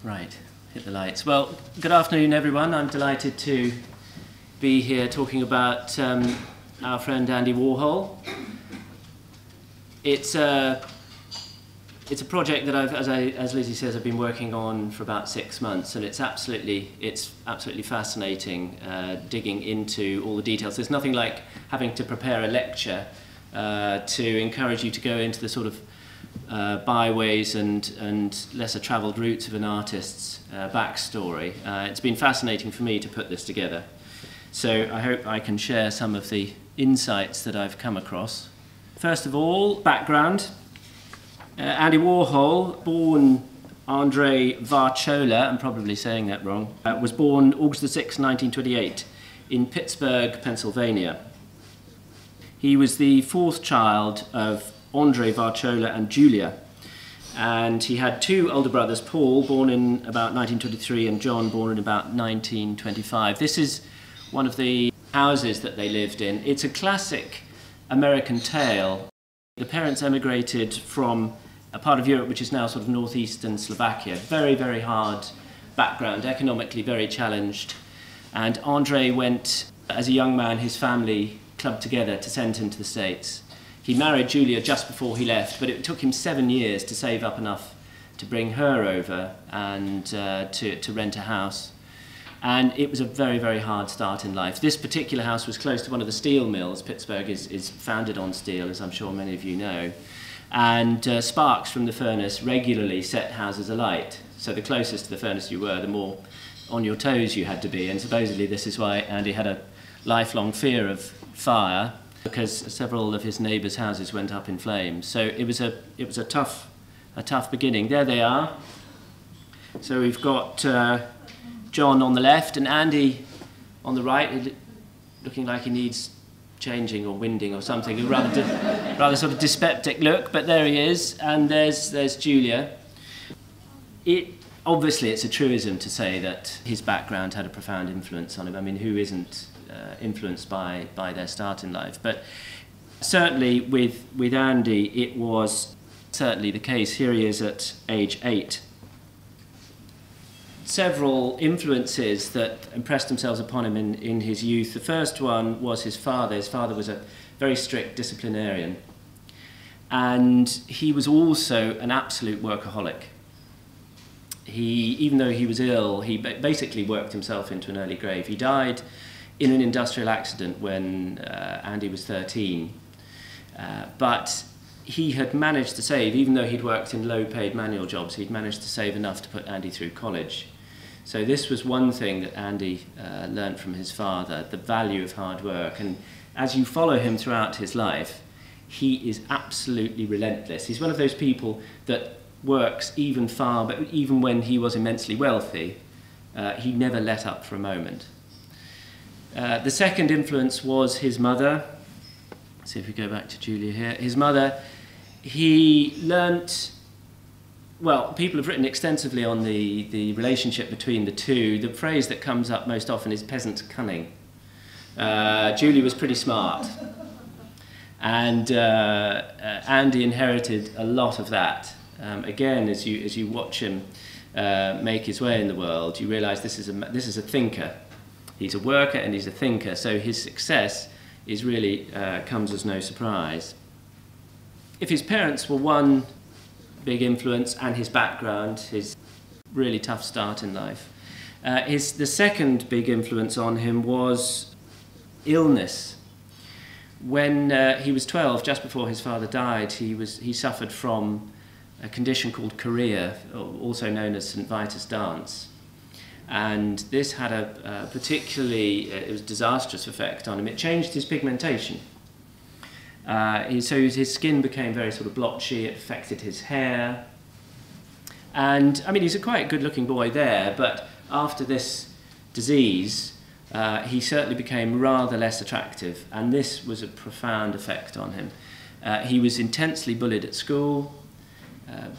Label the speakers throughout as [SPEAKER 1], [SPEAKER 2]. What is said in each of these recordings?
[SPEAKER 1] Right, hit the lights. Well, good afternoon everyone. I'm delighted to be here talking about our friend Andy Warhol. It's a project that as Lizzie says, I've been working on for about 6 months, and it's absolutely fascinating digging into all the details. There's nothing like having to prepare a lecture to encourage you to go into the sort of byways and lesser travelled routes of an artist's backstory. It's been fascinating for me to put this together. So I hope I can share some of the insights that I've come across. First of all, background. Andy Warhol, born Andrei Varchola, I'm probably saying that wrong, was born August 6, 1928 in Pittsburgh, Pennsylvania. He was the fourth child of Andrei Varchola and Julia, and he had two older brothers, Paul, born in about 1923, and John, born in about 1925. This is one of the houses that they lived in. It's a classic American tale. The parents emigrated from a part of Europe which is now sort of northeastern Slovakia. Very, very hard background, economically very challenged. And Andrei went, as a young man, his family clubbed together to send him to the States. He married Julia just before he left, but it took him 7 years to save up enough to bring her over and to rent a house. And it was a very, very hard start in life. This particular house was close to one of the steel mills. Pittsburgh is founded on steel, as I'm sure many of you know. And sparks from the furnace regularly set houses alight. So the closest to the furnace you were, the more on your toes you had to be. And supposedly this is why Andy had a lifelong fear of fire, because several of his neighbours' houses went up in flames. So it was a tough beginning. There they are. So we've got John on the left and Andy on the right, looking like he needs changing or winding or something. A rather sort of dyspeptic look, but there he is. And there's Julia. Obviously, it's a truism to say that his background had a profound influence on him. I mean, who isn't influenced by their start in life? But certainly with Andy, it was certainly the case. Here he is at age 8. Several influences that impressed themselves upon him in his youth. The first one was his father. His father was a very strict disciplinarian, and he was also an absolute workaholic. Even though he was ill, he basically worked himself into an early grave. He died in an industrial accident when Andy was 13, but he had managed to save, even though he'd worked in low-paid manual jobs, he'd managed to save enough to put Andy through college. So this was one thing that Andy learnt from his father, the value of hard work. And as you follow him throughout his life, he is absolutely relentless. He's one of those people that works but even when he was immensely wealthy, he never let up for a moment. The second influence was his mother. Let's see if we go back to Julia here. His mother, he learnt, well, people have written extensively on the relationship between the two. The phrase that comes up most often is peasant cunning. Julia was pretty smart, and Andy inherited a lot of that. Again, as you watch him make his way in the world, you realise this is a thinker. He's a worker and he's a thinker, so his success is really comes as no surprise. If his parents were one big influence, and his background, his really tough start in life, the second big influence on him was illness. When he was 12, just before his father died, he suffered from a condition called chorea, also known as St. Vitus dance. And this had a particularly, it was disastrous effect on him. It changed his pigmentation. So his skin became very sort of blotchy, it affected his hair. And, I mean, he's a quite good-looking boy there, but after this disease, he certainly became rather less attractive, and this was a profound effect on him. He was intensely bullied at school.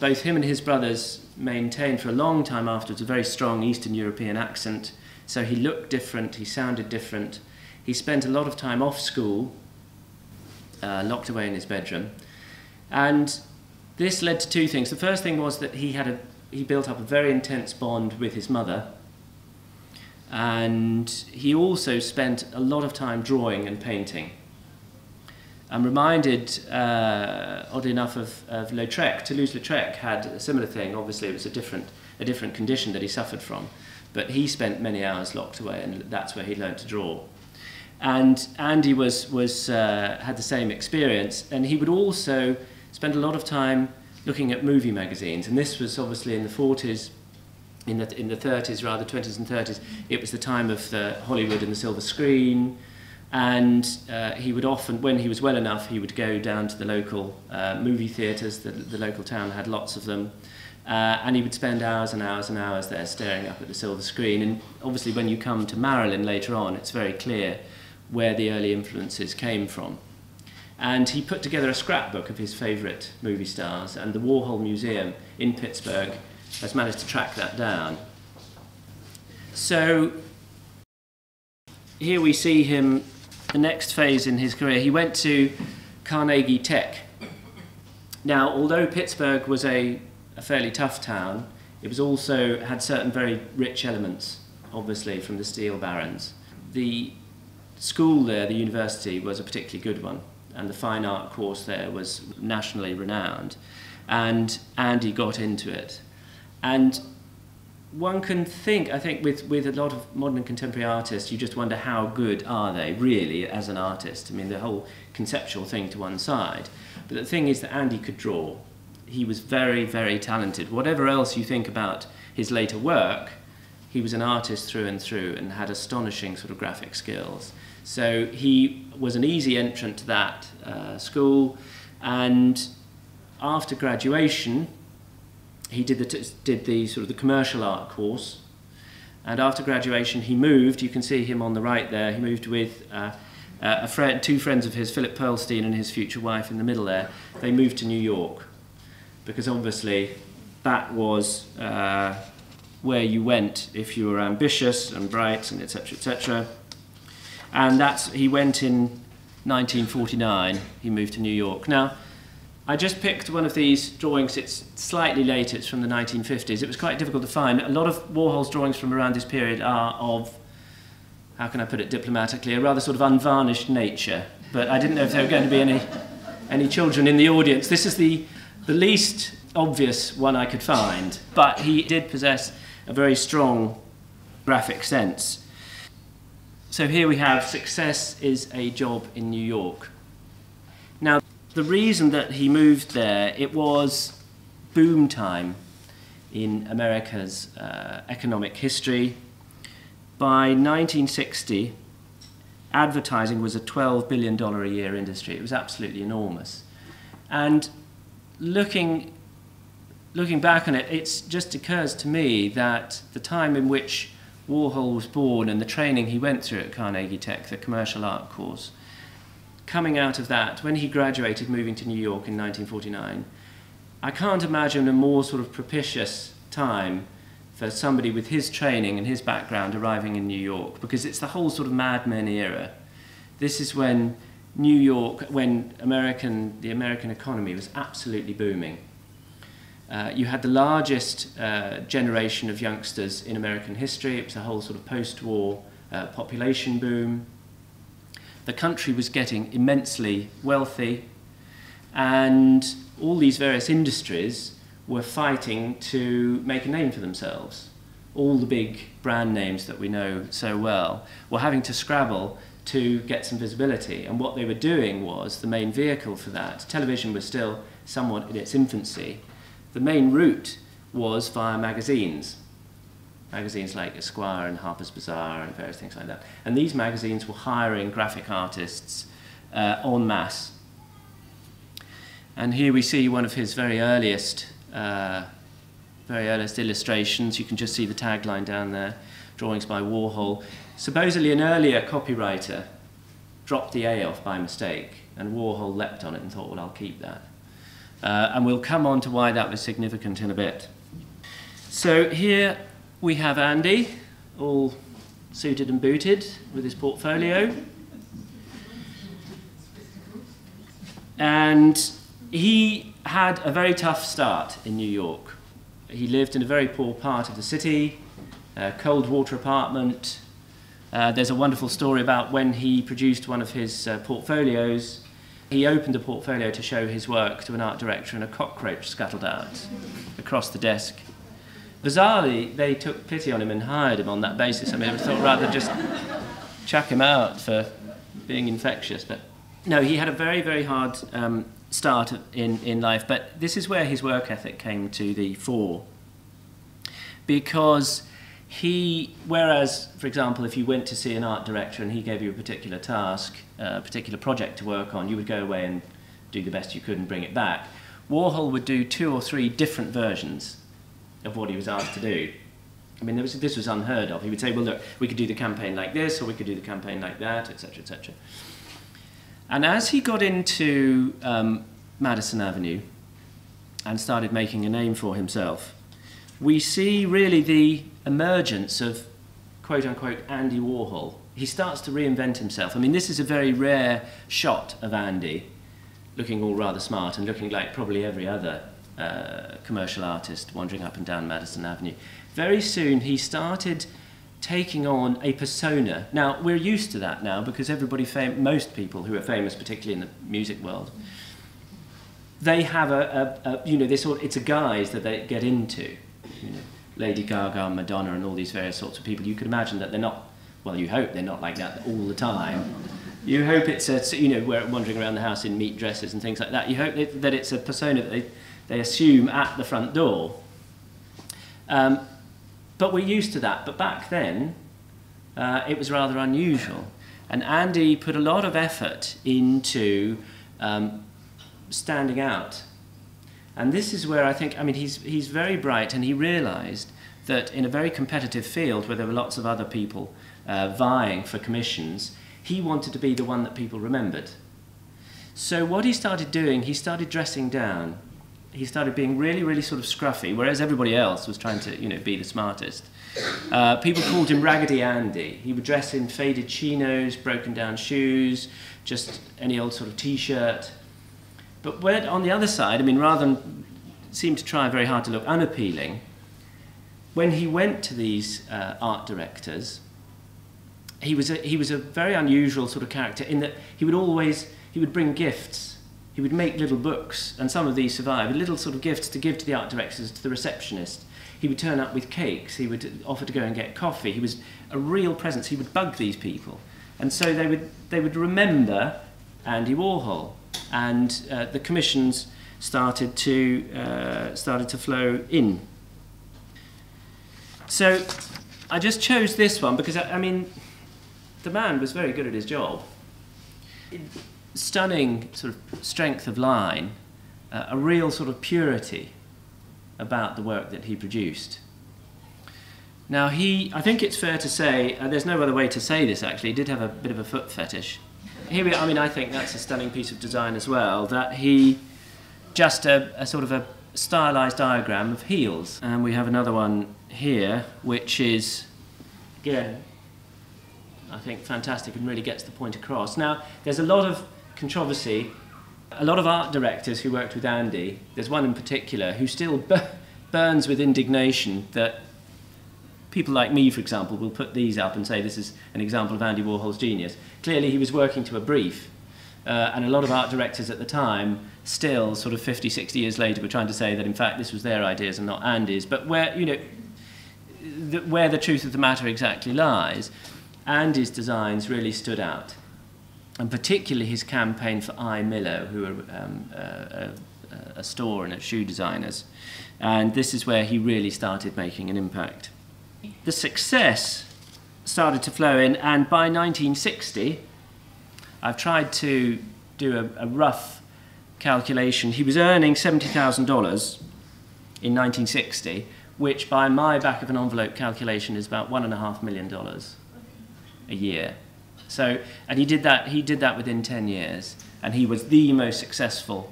[SPEAKER 1] Both him and his brothers maintained for a long time afterwards a very strong Eastern European accent, so he looked different, he sounded different. He spent a lot of time off school, locked away in his bedroom, and this led to two things. The first thing was that he had he built up a very intense bond with his mother, and he also spent a lot of time drawing and painting. I'm reminded, oddly enough, of Lautrec. Toulouse-Lautrec had a similar thing. Obviously, it was a different condition that he suffered from, but he spent many hours locked away, and that's where he learned to draw. And Andy had the same experience, and he would also spend a lot of time looking at movie magazines, and this was obviously in the 40s, in the 30s rather, 20s and 30s. It was the time of the Hollywood and the silver screen, and he would often, when he was well enough, he would go down to the local movie theatres. The local town had lots of them, and he would spend hours and hours and hours there staring up at the silver screen. And obviously when you come to Marilyn later on, it's very clear where the early influences came from. And he put together a scrapbook of his favourite movie stars, and the Warhol Museum in Pittsburgh has managed to track that down. So here we see him, the next phase in his career. He went to Carnegie Tech. Now, although Pittsburgh was a fairly tough town, it was also had certain very rich elements, obviously, from the steel barons. The school there, the university, was a particularly good one, and the fine art course there was nationally renowned, and Andy got into it. And one can think, I think, with a lot of modern and contemporary artists, you just wonder how good are they really as an artist. I mean, the whole conceptual thing to one side. But the thing is that Andy could draw. He was very, very talented. Whatever else you think about his later work, he was an artist through and had astonishing sort of graphic skills. So he was an easy entrant to that school, and after graduation, he did the sort of the commercial art course, and after graduation he moved. You can see him on the right there. He moved with two friends of his, Philip Pearlstein and his future wife in the middle there. They moved to New York because obviously that was where you went if you were ambitious and bright and etc. etc. And he went in 1949. He moved to New York. Now, I just picked one of these drawings. It's slightly late, it's from the 1950s. It was quite difficult to find. A lot of Warhol's drawings from around this period are of, how can I put it diplomatically, a rather sort of unvarnished nature. But I didn't know if there were going to be any children in the audience. This is the least obvious one I could find, but he did possess a very strong graphic sense. So here we have Success is a Job in New York. Now, the reason that he moved there, it was boom time in America's economic history. By 1960, advertising was a $12 billion a year industry. It was absolutely enormous. And looking back on it, it just occurs to me that the time in which Warhol was born and the training he went through at Carnegie Tech, the commercial art course, coming out of that, when he graduated, moving to New York in 1949, I can't imagine a more sort of propitious time for somebody with his training and his background arriving in New York, because it's the whole sort of Mad Men era. This is when New York, when the American economy was absolutely booming. You had the largest generation of youngsters in American history. It was a whole sort of post-war population boom. The country was getting immensely wealthy, and all these various industries were fighting to make a name for themselves. All the big brand names that we know so well were having to scrabble to get some visibility, and what they were doing was, the main vehicle for that, television was still somewhat in its infancy. The main route was via magazines. Magazines like Esquire and Harper's Bazaar and various things like that. And these magazines were hiring graphic artists en masse. And here we see one of his very earliest illustrations. You can just see the tagline down there, drawings by Warhol. Supposedly an earlier copywriter dropped the A off by mistake, and Warhol leapt on it and thought, well, I'll keep that. And we'll come on to why that was significant in a bit. So here we have Andy, all suited and booted with his portfolio. And he had a very tough start in New York. he lived in a very poor part of the city, cold water apartment. There's a wonderful story about when he produced one of his portfolios. He opened a portfolio to show his work to an art director, and a cockroach scuttled out across the desk. Bizarrely, they took pity on him and hired him on that basis. I mean, I thought rather just chuck him out for being infectious. But no, he had a very, very hard start in life. But this is where his work ethic came to the fore. Because whereas, for example, if you went to see an art director and he gave you a particular task, a particular project to work on, you would go away and do the best you could and bring it back. Warhol would do 2 or 3 different versions of what he was asked to do. I mean, this was unheard of. He would say, well, look, we could do the campaign like this, or we could do the campaign like that, etc., etc. And as he got into Madison Avenue and started making a name for himself, we see really the emergence of, quote-unquote, Andy Warhol. He starts to reinvent himself. I mean, this is a very rare shot of Andy, looking all rather smart and looking like probably every other commercial artist wandering up and down Madison Avenue. Very soon he started taking on a persona. Now, we're used to that now because most people who are famous, particularly in the music world, they have it's a guise that they get into. You know, Lady Gaga, Madonna, and all these various sorts of people. You could imagine that they're not, well, you hope they're not like that all the time. You hope it's we're wandering around the house in meat dresses and things like that. You hope that it's a persona that they assume at the front door. But we're used to that. But back then, it was rather unusual. And Andy put a lot of effort into standing out. And this is where I think, I mean, he's very bright, and he realised that in a very competitive field where there were lots of other people vying for commissions, he wanted to be the one that people remembered. So what he started doing, he started dressing down. He started being really, really sort of scruffy, whereas everybody else was trying to, be the smartest. People called him Raggedy Andy. He would dress in faded chinos, broken down shoes, just any old sort of T-shirt. But on the other side, I mean, rather than seem to try very hard to look unappealing, when he went to these art directors, he was a very unusual sort of character in that he would bring gifts. He would make little books, and some of these survive, little sort of gifts to give to the art directors, to the receptionist. He would turn up with cakes. He would offer to go and get coffee. He was a real presence. He would bug these people, and so they would remember Andy Warhol. And the commissions started to flow in. So I just chose this one because, I mean, the man was very good at his job. Stunning sort of strength of line, a real sort of purity about the work that he produced. Now I think it's fair to say, there's no other way to say this actually, he did have a bit of a foot fetish. I think that's a stunning piece of design as well, that he just a sort of a stylized diagram of heels. And we have another one here, which is, again, I think fantastic and really gets the point across. Now, there's a lot of controversy. A lot of art directors who worked with Andy, there's one in particular who still burns with indignation that people like me, for example, will put these up and say this is an example of Andy Warhol's genius. Clearly he was working to a brief, and a lot of art directors at the time, still sort of 50, 60 years later, were trying to say that in fact this was their ideas and not Andy's. But where the truth of the matter exactly lies, Andy's designs really stood out. And particularly his campaign for I. Millo, who are a store and a shoe designers. And this is where he really started making an impact. The success started to flow in, and by 1960, I've tried to do a rough calculation. He was earning $70,000 in 1960, which by my back-of-an-envelope calculation is about $1.5 million a year. So, and he did that within 10 years, and he was the most successful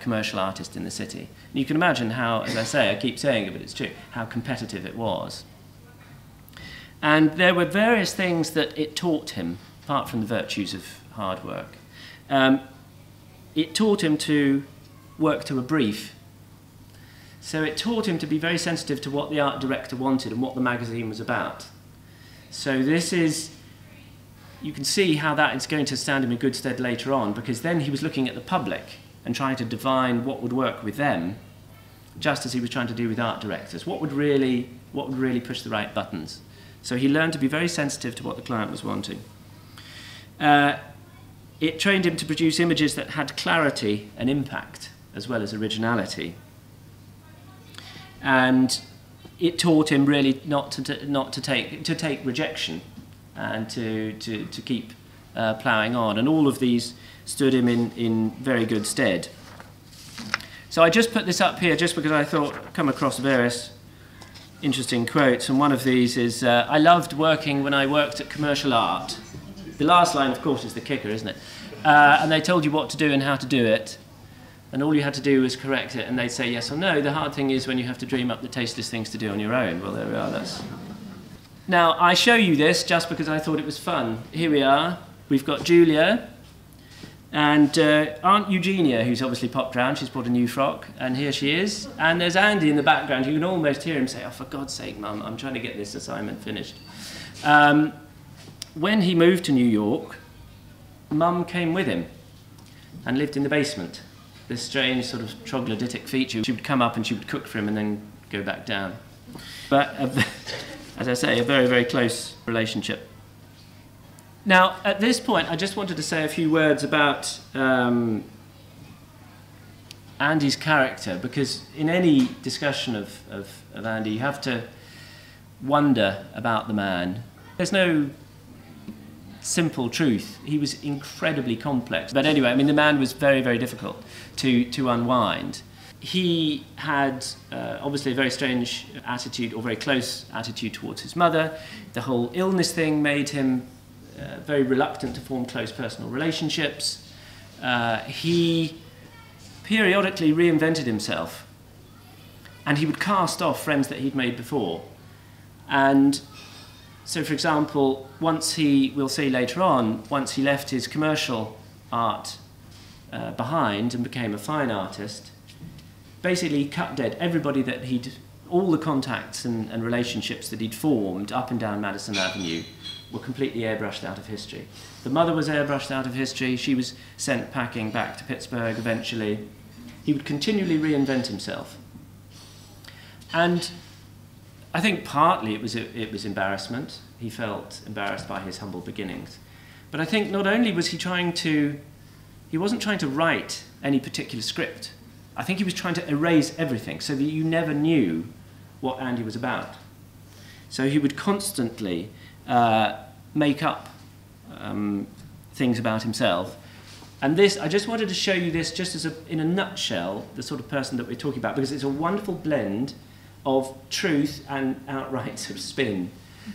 [SPEAKER 1] commercial artist in the city. And you can imagine how, as I say, I keep saying it, but it's true, how competitive it was. And there were various things that it taught him, apart from the virtues of hard work. It taught him to work to a brief. So it taught him to be very sensitive to what the art director wanted and what the magazine was about. So this is, you can see how that is going to stand him in good stead later on, because then he was looking at the public and trying to divine what would work with them, just as he was trying to do with art directors. What would really push the right buttons? So he learned to be very sensitive to what the client was wanting. It trained him to produce images that had clarity and impact, as well as originality. And it taught him really not to take rejection and to keep ploughing on. And all of these stood him in very good stead. So I just put this up here just because I thought I'd come across various interesting quotes. And one of these is, I loved working when I worked at commercial art. The last line, of course, is the kicker, isn't it? And they told you what to do and how to do it. And all you had to do was correct it, and they'd say yes or no. The hard thing is when you have to dream up the tasteless things to do on your own. Well, there we are. Now, I show you this just because I thought it was fun. Here we are. We've got Julia and Aunt Eugenia, who's obviously popped round. She's bought a new frock, and here she is. And there's Andy in the background. You can almost hear him say, "Oh, for God's sake, Mum, I'm trying to get this assignment finished." When he moved to New York, Mum came with him and lived in the basement. This strange sort of troglodytic feature. She would come up and she would cook for him and then go back down. But, as I say, a very, very close relationship. Now, at this point, I just wanted to say a few words about Andy's character, because in any discussion of Andy, you have to wonder about the man. There's no simple truth. He was incredibly complex. But anyway, I mean, the man was very, very difficult to unwind. He had obviously a very strange attitude, or very close attitude towards his mother. The whole illness thing made him very reluctant to form close personal relationships. He periodically reinvented himself, and he would cast off friends that he'd made before. And so, for example, we'll see later on, once he left his commercial art behind and became a fine artist, basically he cut dead everybody that all the contacts and relationships that he'd formed up and down Madison Avenue were completely airbrushed out of history. The mother was airbrushed out of history. She was sent packing back to Pittsburgh eventually. He would continually reinvent himself. And I think partly it was embarrassment. He felt embarrassed by his humble beginnings. But I think not only was he wasn't trying to write any particular script. I think he was trying to erase everything so that you never knew what Andy was about. So he would constantly make up things about himself. And this, I just wanted to show you this just as in a nutshell, the sort of person that we're talking about, because it's a wonderful blend of truth and outright sort of spin.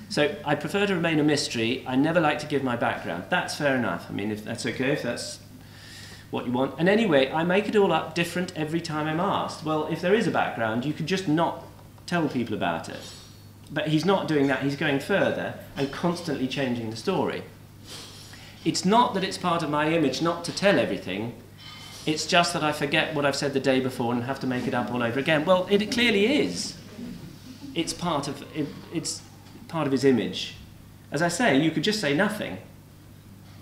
[SPEAKER 1] So I prefer to remain a mystery. I never like to give my background. That's fair enough. I mean, if that's okay, if that's what you want. And anyway, I make it all up different every time I'm asked. Well, if there is a background, you could just not tell people about it. But he's not doing that. He's going further and constantly changing the story. It's not that it's part of my image not to tell everything. It's just that I forget what I've said the day before and have to make it up all over again. Well, it clearly is. It's part of his image. As I say, you could just say nothing.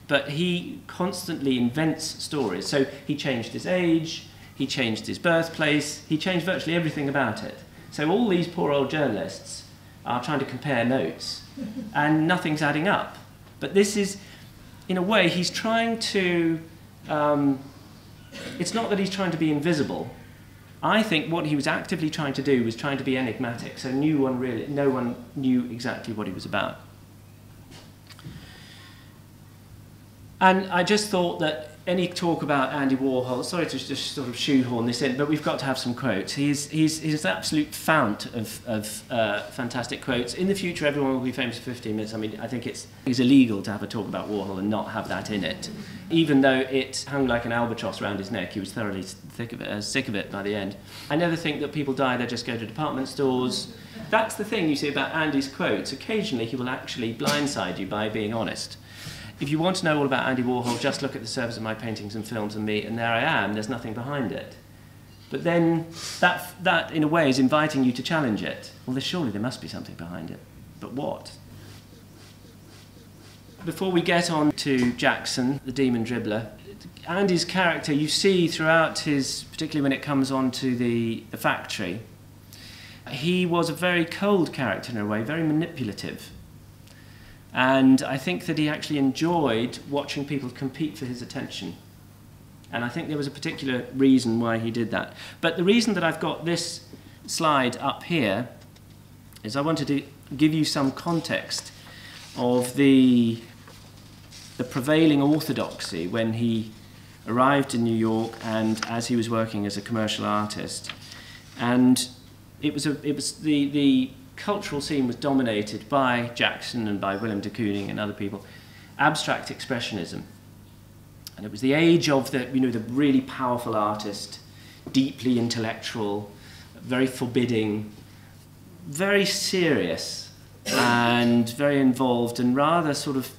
[SPEAKER 1] But he constantly invents stories. So he changed his age, he changed his birthplace, he changed virtually everything about it. So all these poor old journalists are trying to compare notes, and nothing's adding up. But this is, in a way, he's trying to... it's not that he's trying to be invisible. I think what he was actively trying to do was trying to be enigmatic, so no one knew exactly what he was about. And I just thought that any talk about Andy Warhol, sorry to just sort of shoehorn this in, but we've got to have some quotes. He's an absolute fount of fantastic quotes. In the future, everyone will be famous for 15 minutes. I mean, I think it's illegal to have a talk about Warhol and not have that in it. Even though it hung like an albatross around his neck, he was thoroughly sick of it by the end. I never think that people die, they just go to department stores. That's the thing you see about Andy's quotes. Occasionally, he will actually blindside you by being honest. If you want to know all about Andy Warhol, just look at the surface of my paintings and films and me, and there I am, there's nothing behind it. but then that in a way is inviting you to challenge it. Well, surely there must be something behind it. But what? Before we get on to Jackson, the demon dribbler, Andy's character, you see throughout his, particularly when it comes on to the factory, he was a very cold character in a way, very manipulative. And I think that he actually enjoyed watching people compete for his attention. And I think there was a particular reason why he did that. But the reason that I've got this slide up here is I wanted to give you some context of the prevailing orthodoxy when he arrived in New York and as he was working as a commercial artist. And the cultural scene was dominated by Jackson and by Willem de Kooning and other people, abstract expressionism. And it was the age of the really powerful artist, deeply intellectual, very forbidding, very serious, and very involved, and rather sort of,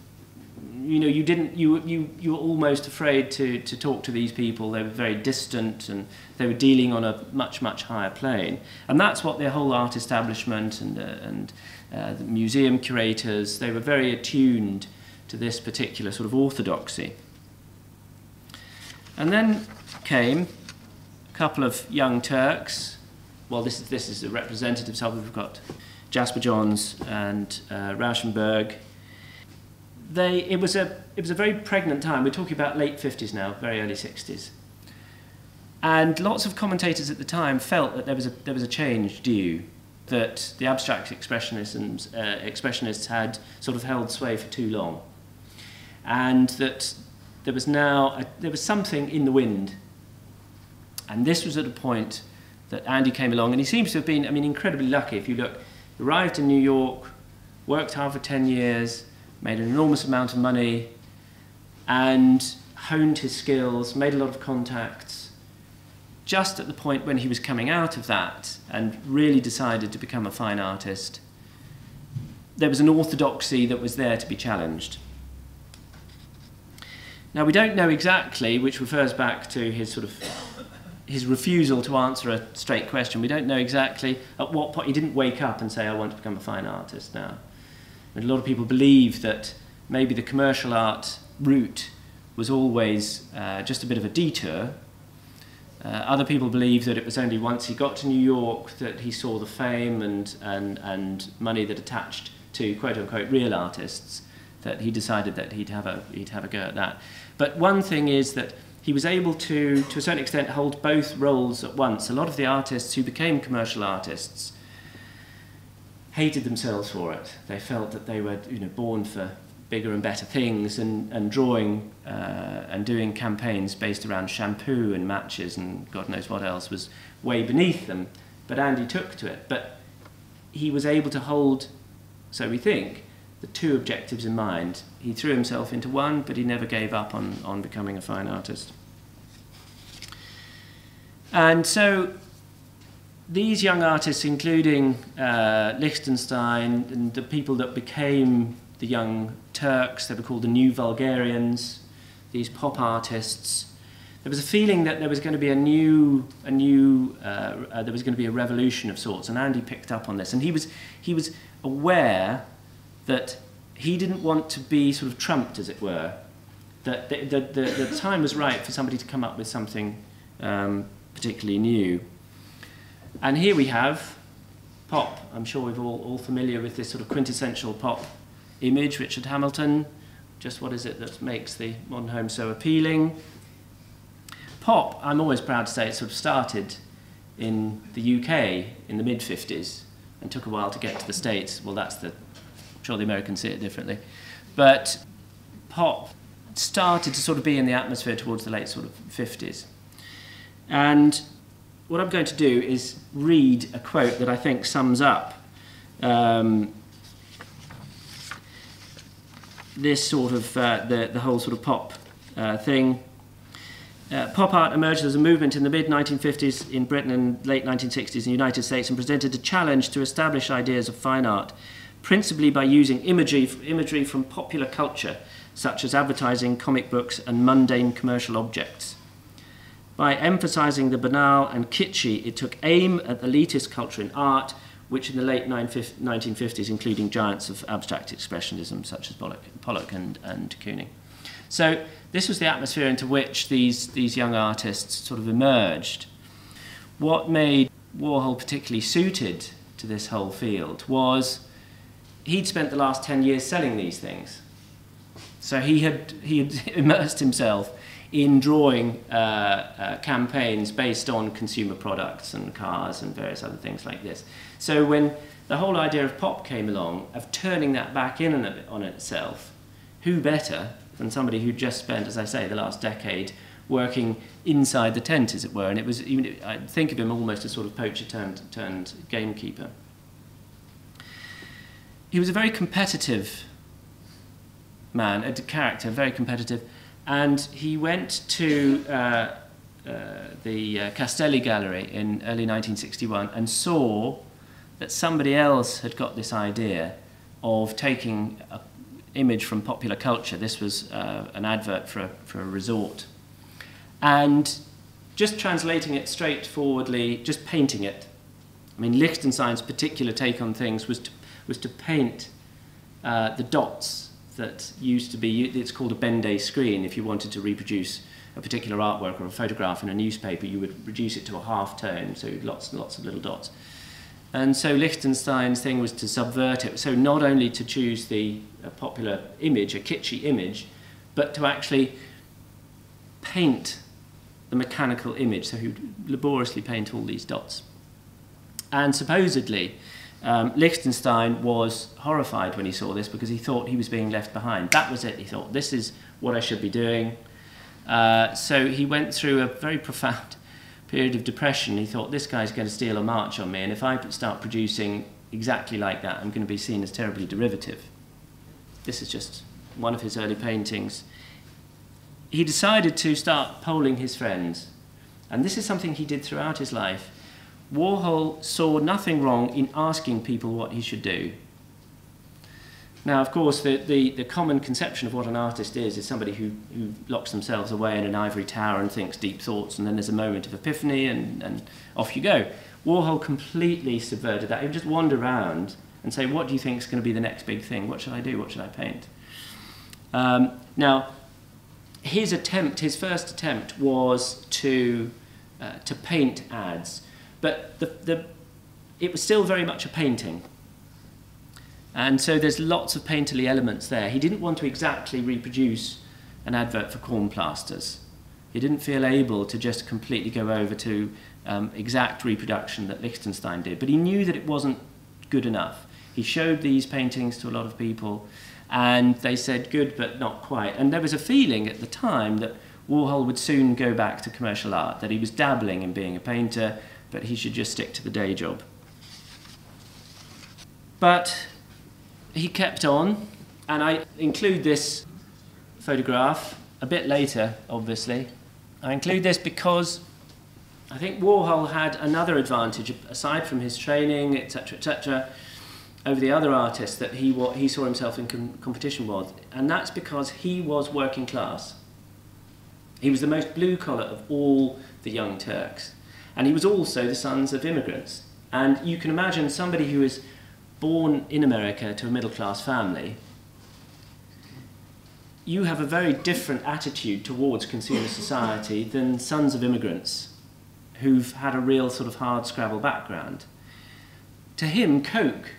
[SPEAKER 1] you were almost afraid to talk to these people. They were very distant, and they were dealing on a much, much higher plane. And that's what their whole art establishment and the museum curators, they were very attuned to this particular sort of orthodoxy. And then came a couple of young Turks. Well, this is a representative sample. We've got Jasper Johns and Rauschenberg. It was a very pregnant time. We're talking about late 50s now, very early 60s. And lots of commentators at the time felt that there was a change due, that the abstract expressionists had sort of held sway for too long, and that there was something in the wind. And this was at a point that Andy came along, and he seems to have been, incredibly lucky. If you look, he arrived in New York, worked hard for 10 years, made an enormous amount of money, and honed his skills, made a lot of contacts. Just at the point when he was coming out of that and really decided to become a fine artist, there was an orthodoxy that was there to be challenged. Now, we don't know exactly, which refers back to his refusal to answer a straight question. We don't know exactly at what point. He didn't wake up and say, I want to become a fine artist now. And a lot of people believe that maybe the commercial art route was always just a bit of a detour. Other people believe that it was only once he got to New York that he saw the fame and money that attached to quote-unquote real artists, that he decided that he'd have a go at that. But one thing is that he was able to a certain extent, hold both roles at once. A lot of the artists who became commercial artists hated themselves for it. They felt that they were born for bigger and better things, and drawing and doing campaigns based around shampoo and matches and God knows what else was way beneath them. But Andy took to it. But he was able to hold, so we think, the two objectives in mind. He threw himself into one, but he never gave up on becoming a fine artist. And so these young artists, including Liechtenstein and the people that became the Young Turks, they were called the New Vulgarians, these pop artists, there was a feeling that there was going to be there was going to be a revolution of sorts, and Andy picked up on this, and he was aware that he didn't want to be sort of trumped, as it were, that the time was right for somebody to come up with something particularly new. And here we have pop. I'm sure we're all familiar with this sort of quintessential pop image, Richard Hamilton. Just what is it that makes the modern home so appealing? Pop, I'm always proud to say, it sort of started in the UK in the mid-50s and took a while to get to the States. Well, I'm sure the Americans see it differently. But pop started to sort of be in the atmosphere towards the late sort of 50s. And what I'm going to do is read a quote that I think sums up this sort of, the whole sort of pop thing. Pop art emerged as a movement in the mid-1950s in Britain and late 1960s in the United States and presented a challenge to establish ideas of fine art, principally by using imagery from popular culture, such as advertising, comic books, and mundane commercial objects. By emphasizing the banal and kitschy, it took aim at elitist culture and art, which in the late 1950s, including giants of abstract expressionism such as Pollock and Kooning. So this was the atmosphere into which these young artists sort of emerged. What made Warhol particularly suited to this whole field was he'd spent the last 10 years selling these things. So he had immersed himself in drawing campaigns based on consumer products and cars and various other things like this. So when the whole idea of pop came along, of turning that back in on itself, who better than somebody who just spent, as I say, the last decade working inside the tent, as it were, and it was, even, I think of him almost as sort of poacher turned gamekeeper. He was a very competitive man, a character, very competitive, and he went to the Castelli Gallery in early 1961 and saw that somebody else had got this idea of taking an image from popular culture. This was an advert for a resort, and just translating it straightforwardly, just painting it. I mean, Lichtenstein's particular take on things was to paint the dots that used to be, it's called a Bende screen. If you wanted to reproduce a particular artwork or a photograph in a newspaper, you would reduce it to a half tone, so lots and lots of little dots. And so Lichtenstein's thing was to subvert it, so not only to choose a popular image, a kitschy image, but to actually paint the mechanical image, so he would laboriously paint all these dots. And supposedly, Lichtenstein was horrified when he saw this because he thought he was being left behind. That was it, he thought, this is what I should be doing. So he went through a very profound period of depression. He thought, this guy's going to steal a march on me, and if I start producing exactly like that, I'm going to be seen as terribly derivative. This is just one of his early paintings. He decided to start polling his friends, and this is something he did throughout his life. Warhol saw nothing wrong in asking people what he should do. Now, of course, the common conception of what an artist is somebody who locks themselves away in an ivory tower and thinks deep thoughts, and then there's a moment of epiphany, and off you go. Warhol completely subverted that. He would just wander around and say, what do you think is going to be the next big thing? What should I do? What should I paint? Now, his first attempt was to paint ads. But it was still very much a painting. And so there's lots of painterly elements there. He didn't want to exactly reproduce an advert for corn plasters. He didn't feel able to just completely go over to exact reproduction that Lichtenstein did. But he knew that it wasn't good enough. He showed these paintings to a lot of people, and they said, good, but not quite. And there was a feeling at the time that Warhol would soon go back to commercial art, that he was dabbling in being a painter, but he should just stick to the day job. But he kept on, and I include this photograph a bit later, obviously. I include this because I think Warhol had another advantage, aside from his training, etc., over the other artists that he saw himself in competition with, and that's because he was working class. He was the most blue-collar of all the Young Turks. And he was also the sons of immigrants. And you can imagine somebody who is born in America to a middle-class family, you have a very different attitude towards consumer society than sons of immigrants who've had a real sort of hard-scrabble background. To him, Coke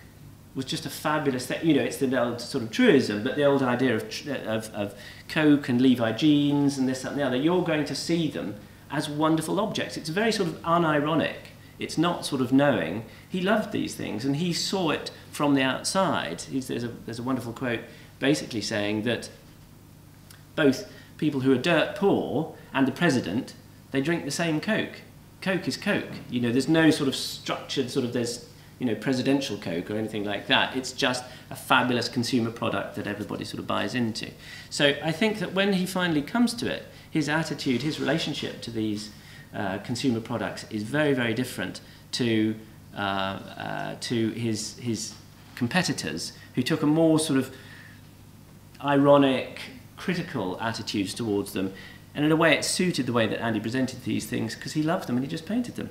[SPEAKER 1] was just a fabulous thing. You know, it's the old sort of truism, but the old idea of Coke and Levi jeans and this, that and the other, you're going to see them as wonderful objects. It's very sort of unironic. It's not sort of knowing. He loved these things, and he saw it from the outside. There's a wonderful quote basically saying that both people who are dirt poor and the president, they drink the same Coke. Coke is Coke. You know, there's no sort of structured presidential Coke or anything like that. It's just a fabulous consumer product that everybody sort of buys into. So I think that when he finally comes to it, his attitude, his relationship to these consumer products is very, very different to his competitors, who took a more sort of ironic, critical attitudes towards them. And in a way, it suited the way that Andy presented these things because he loved them and he just painted them.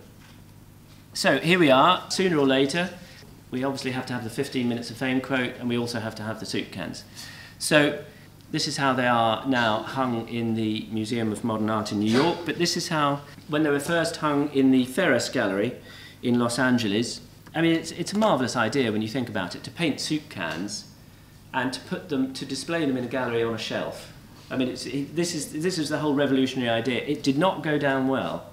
[SPEAKER 1] So here we are, sooner or later. We obviously have to have the 15 minutes of fame quote, and we also have to have the soup cans. So this is how they are now hung in the Museum of Modern Art in New York, but this is how, when they were first hung in the Ferris Gallery in Los Angeles, I mean, it's a marvellous idea when you think about it, to paint soup cans and to display them in a gallery on a shelf. I mean, this is the whole revolutionary idea. It did not go down well,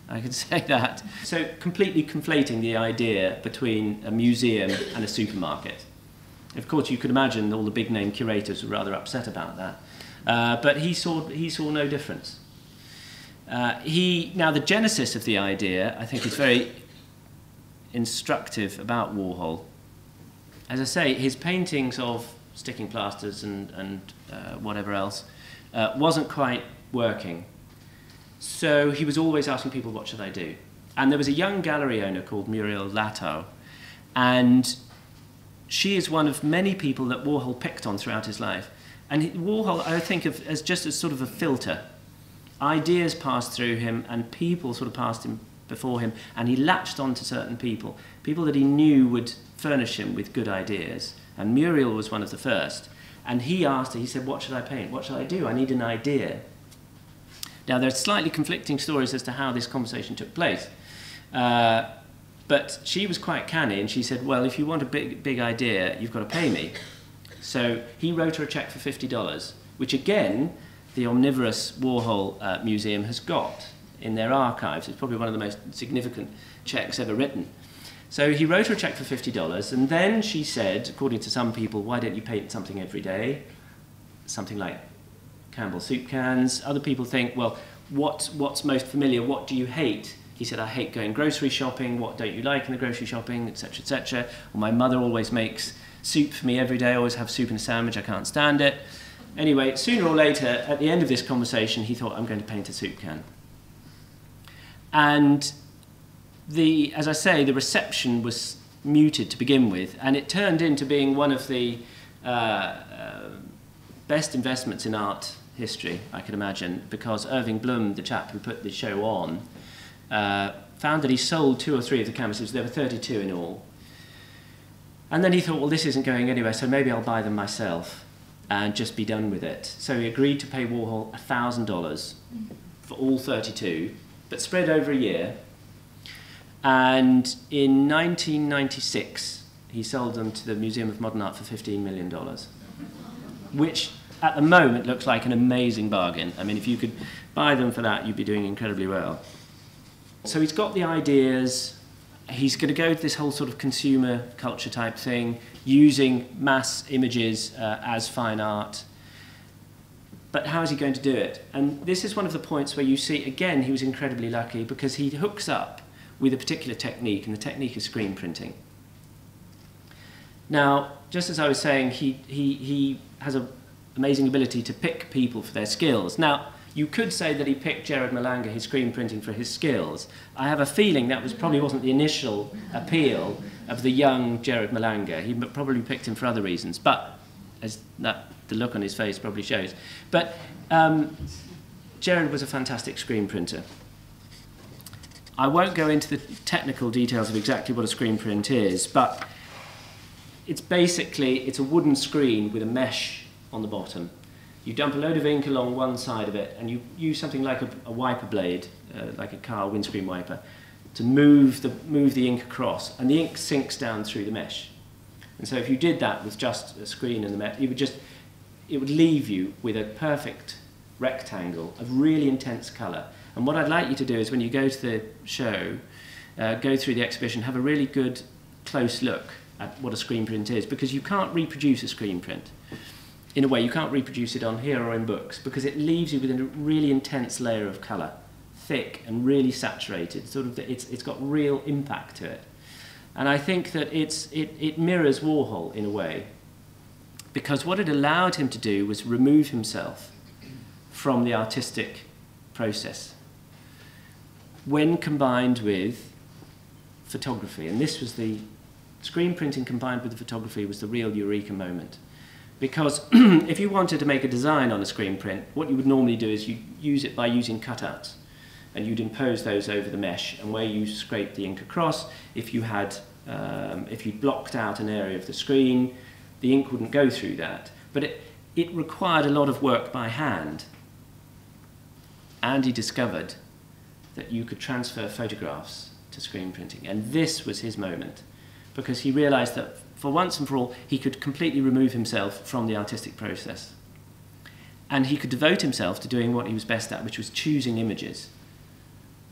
[SPEAKER 1] I can say that. So completely conflating the idea between a museum and a supermarket. Of course, you could imagine all the big-name curators were rather upset about that. But he saw no difference. Now, the genesis of the idea, I think, is very instructive about Warhol. As I say, his paintings of sticking plasters and whatever else wasn't quite working. So he was always asking people, what should I do? And there was a young gallery owner called Muriel Latto, and she is one of many people that Warhol picked on throughout his life. And Warhol, I think of as just as sort of a filter. Ideas passed through him and people sort of passed him before him, and he latched on to certain people that he knew would furnish him with good ideas. And Muriel was one of the first. And he asked her, he said, what should I paint? What shall I do? I need an idea. Now, there are slightly conflicting stories as to how this conversation took place. But she was quite canny, and she said, well, if you want a big idea, you've got to pay me. So he wrote her a check for $50, which again, the omnivorous Warhol Museum has got in their archives. It's probably one of the most significant checks ever written. So he wrote her a check for $50, and then she said, according to some people, why don't you paint something every day? Something like Campbell soup cans. Other people think, well, what's most familiar? What do you hate? He said, I hate going grocery shopping. What don't you like in the grocery shopping, etc., etc. Or my mother always makes soup for me every day. I always have soup and a sandwich. I can't stand it. Anyway, sooner or later, at the end of this conversation, he thought, I'm going to paint a soup can. And as I say, the reception was muted to begin with, and it turned into being one of the best investments in art history, I can imagine, because Irving Blum, the chap who put the show on, found that he sold 2 or 3 of the canvases. There were 32 in all. And then he thought, well, this isn't going anywhere, so maybe I'll buy them myself and just be done with it. So he agreed to pay Warhol $1,000 for all 32, but spread over a year. And in 1996, he sold them to the Museum of Modern Art for $15 million, which at the moment looks like an amazing bargain. I mean, if you could buy them for that, you'd be doing incredibly well. So he's got the ideas. He's going to go to this whole sort of consumer culture type thing, using mass images as fine art. But how is he going to do it? And this is one of the points where you see, again, he was incredibly lucky because he hooks up with a particular technique, and the technique is screen printing. Now, just as I was saying, he has an amazing ability to pick people for their skills. Now, you could say that he picked Gerard Malanga, his screen printing, for his skills. I have a feeling that probably wasn't the initial appeal of the young Gerard Malanga. He probably picked him for other reasons, but as the look on his face probably shows. But Gerard was a fantastic screen printer. I won't go into the technical details of exactly what a screen print is, but it's a wooden screen with a mesh on the bottom. You dump a load of ink along one side of it, and you use something like a wiper blade, like a car windscreen wiper, to move the ink across, and the ink sinks down through the mesh. And so if you did that with just a screen and the mesh, it would leave you with a perfect rectangle of really intense colour. And what I'd like you to do is when you go to the show, go through the exhibition, have a really good close look at what a screen print is, because you can't reproduce a screen print. In a way, you can't reproduce it on here or in books, because it leaves you with a really intense layer of colour, thick and really saturated. It's got real impact to it. And I think that it mirrors Warhol in a way, because what it allowed him to do was remove himself from the artistic process when combined with photography. And this was the screen printing combined with the photography was the real eureka moment. Because if you wanted to make a design on a screen print, what you would normally do is you use it by using cutouts, and you'd impose those over the mesh, and where you scrape the ink across, if you blocked out an area of the screen, the ink wouldn't go through that. But it required a lot of work by hand. Andy discovered that you could transfer photographs to screen printing, and this was his moment, because he realized that for once and for all he could completely remove himself from the artistic process, and he could devote himself to doing what he was best at, which was choosing images.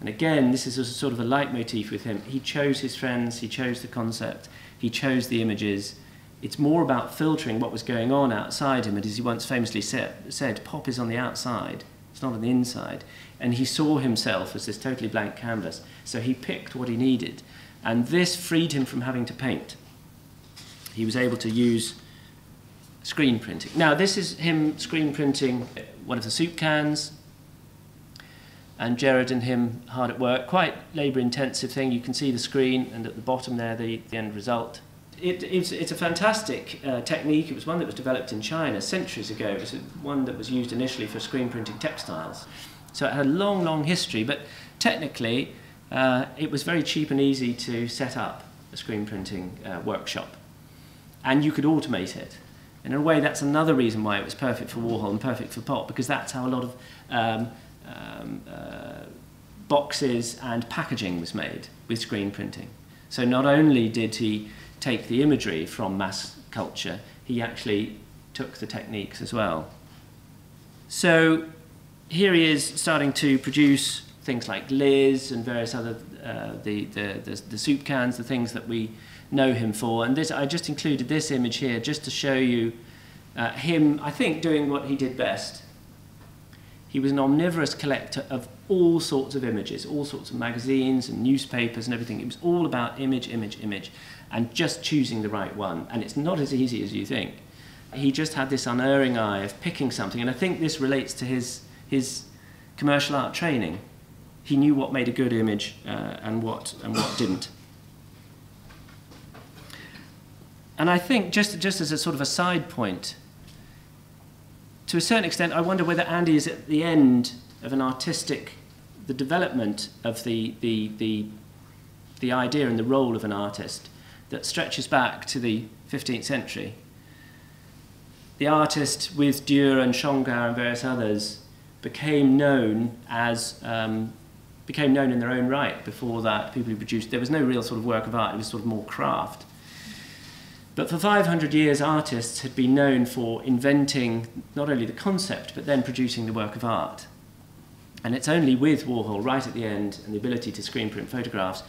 [SPEAKER 1] And again, this is a sort of a leitmotif with him. He chose his friends, he chose the concept, he chose the images. It's more about filtering what was going on outside him, and as he once famously said, pop is on the outside, it's not on the inside. And he saw himself as this totally blank canvas, so he picked what he needed, and this freed him from having to paint. He was able to use screen printing. Now, this is him screen printing one of the soup cans, and Gerard and him hard at work. Quite labour-intensive thing. You can see the screen, and at the bottom there, the end result. It's a fantastic technique. It was one that was developed in China centuries ago. It was one that was used initially for screen printing textiles. So it had a long, long history, but technically it was very cheap and easy to set up a screen printing workshop. And you could automate it. And in a way, that's another reason why it was perfect for Warhol and perfect for pop, because that's how a lot of boxes and packaging was made with screen printing. So not only did he take the imagery from mass culture, he actually took the techniques as well. So here he is starting to produce things like Liz and various other, the soup cans, the things that we know him for. And this, I just included this image here just to show you him, I think, doing what he did best. He was an omnivorous collector of all sorts of images, all sorts of magazines and newspapers and everything. It was all about image, image, image, and just choosing the right one. And it's not as easy as you think. He just had this unerring eye of picking something, and I think this relates to his commercial art training. He knew what made a good image and what didn't. And I think, just as a sort of a side point, to a certain extent, I wonder whether Andy is at the end of the development of the idea and the role of an artist that stretches back to the 15th century. The artist, with Dürer and Schongauer and various others, became known in their own right. Before that, people who produced, there was no real sort of work of art, it was sort of more craft. But for 500 years, artists had been known for inventing not only the concept, but then producing the work of art. And it's only with Warhol, right at the end, and the ability to screen print photographs,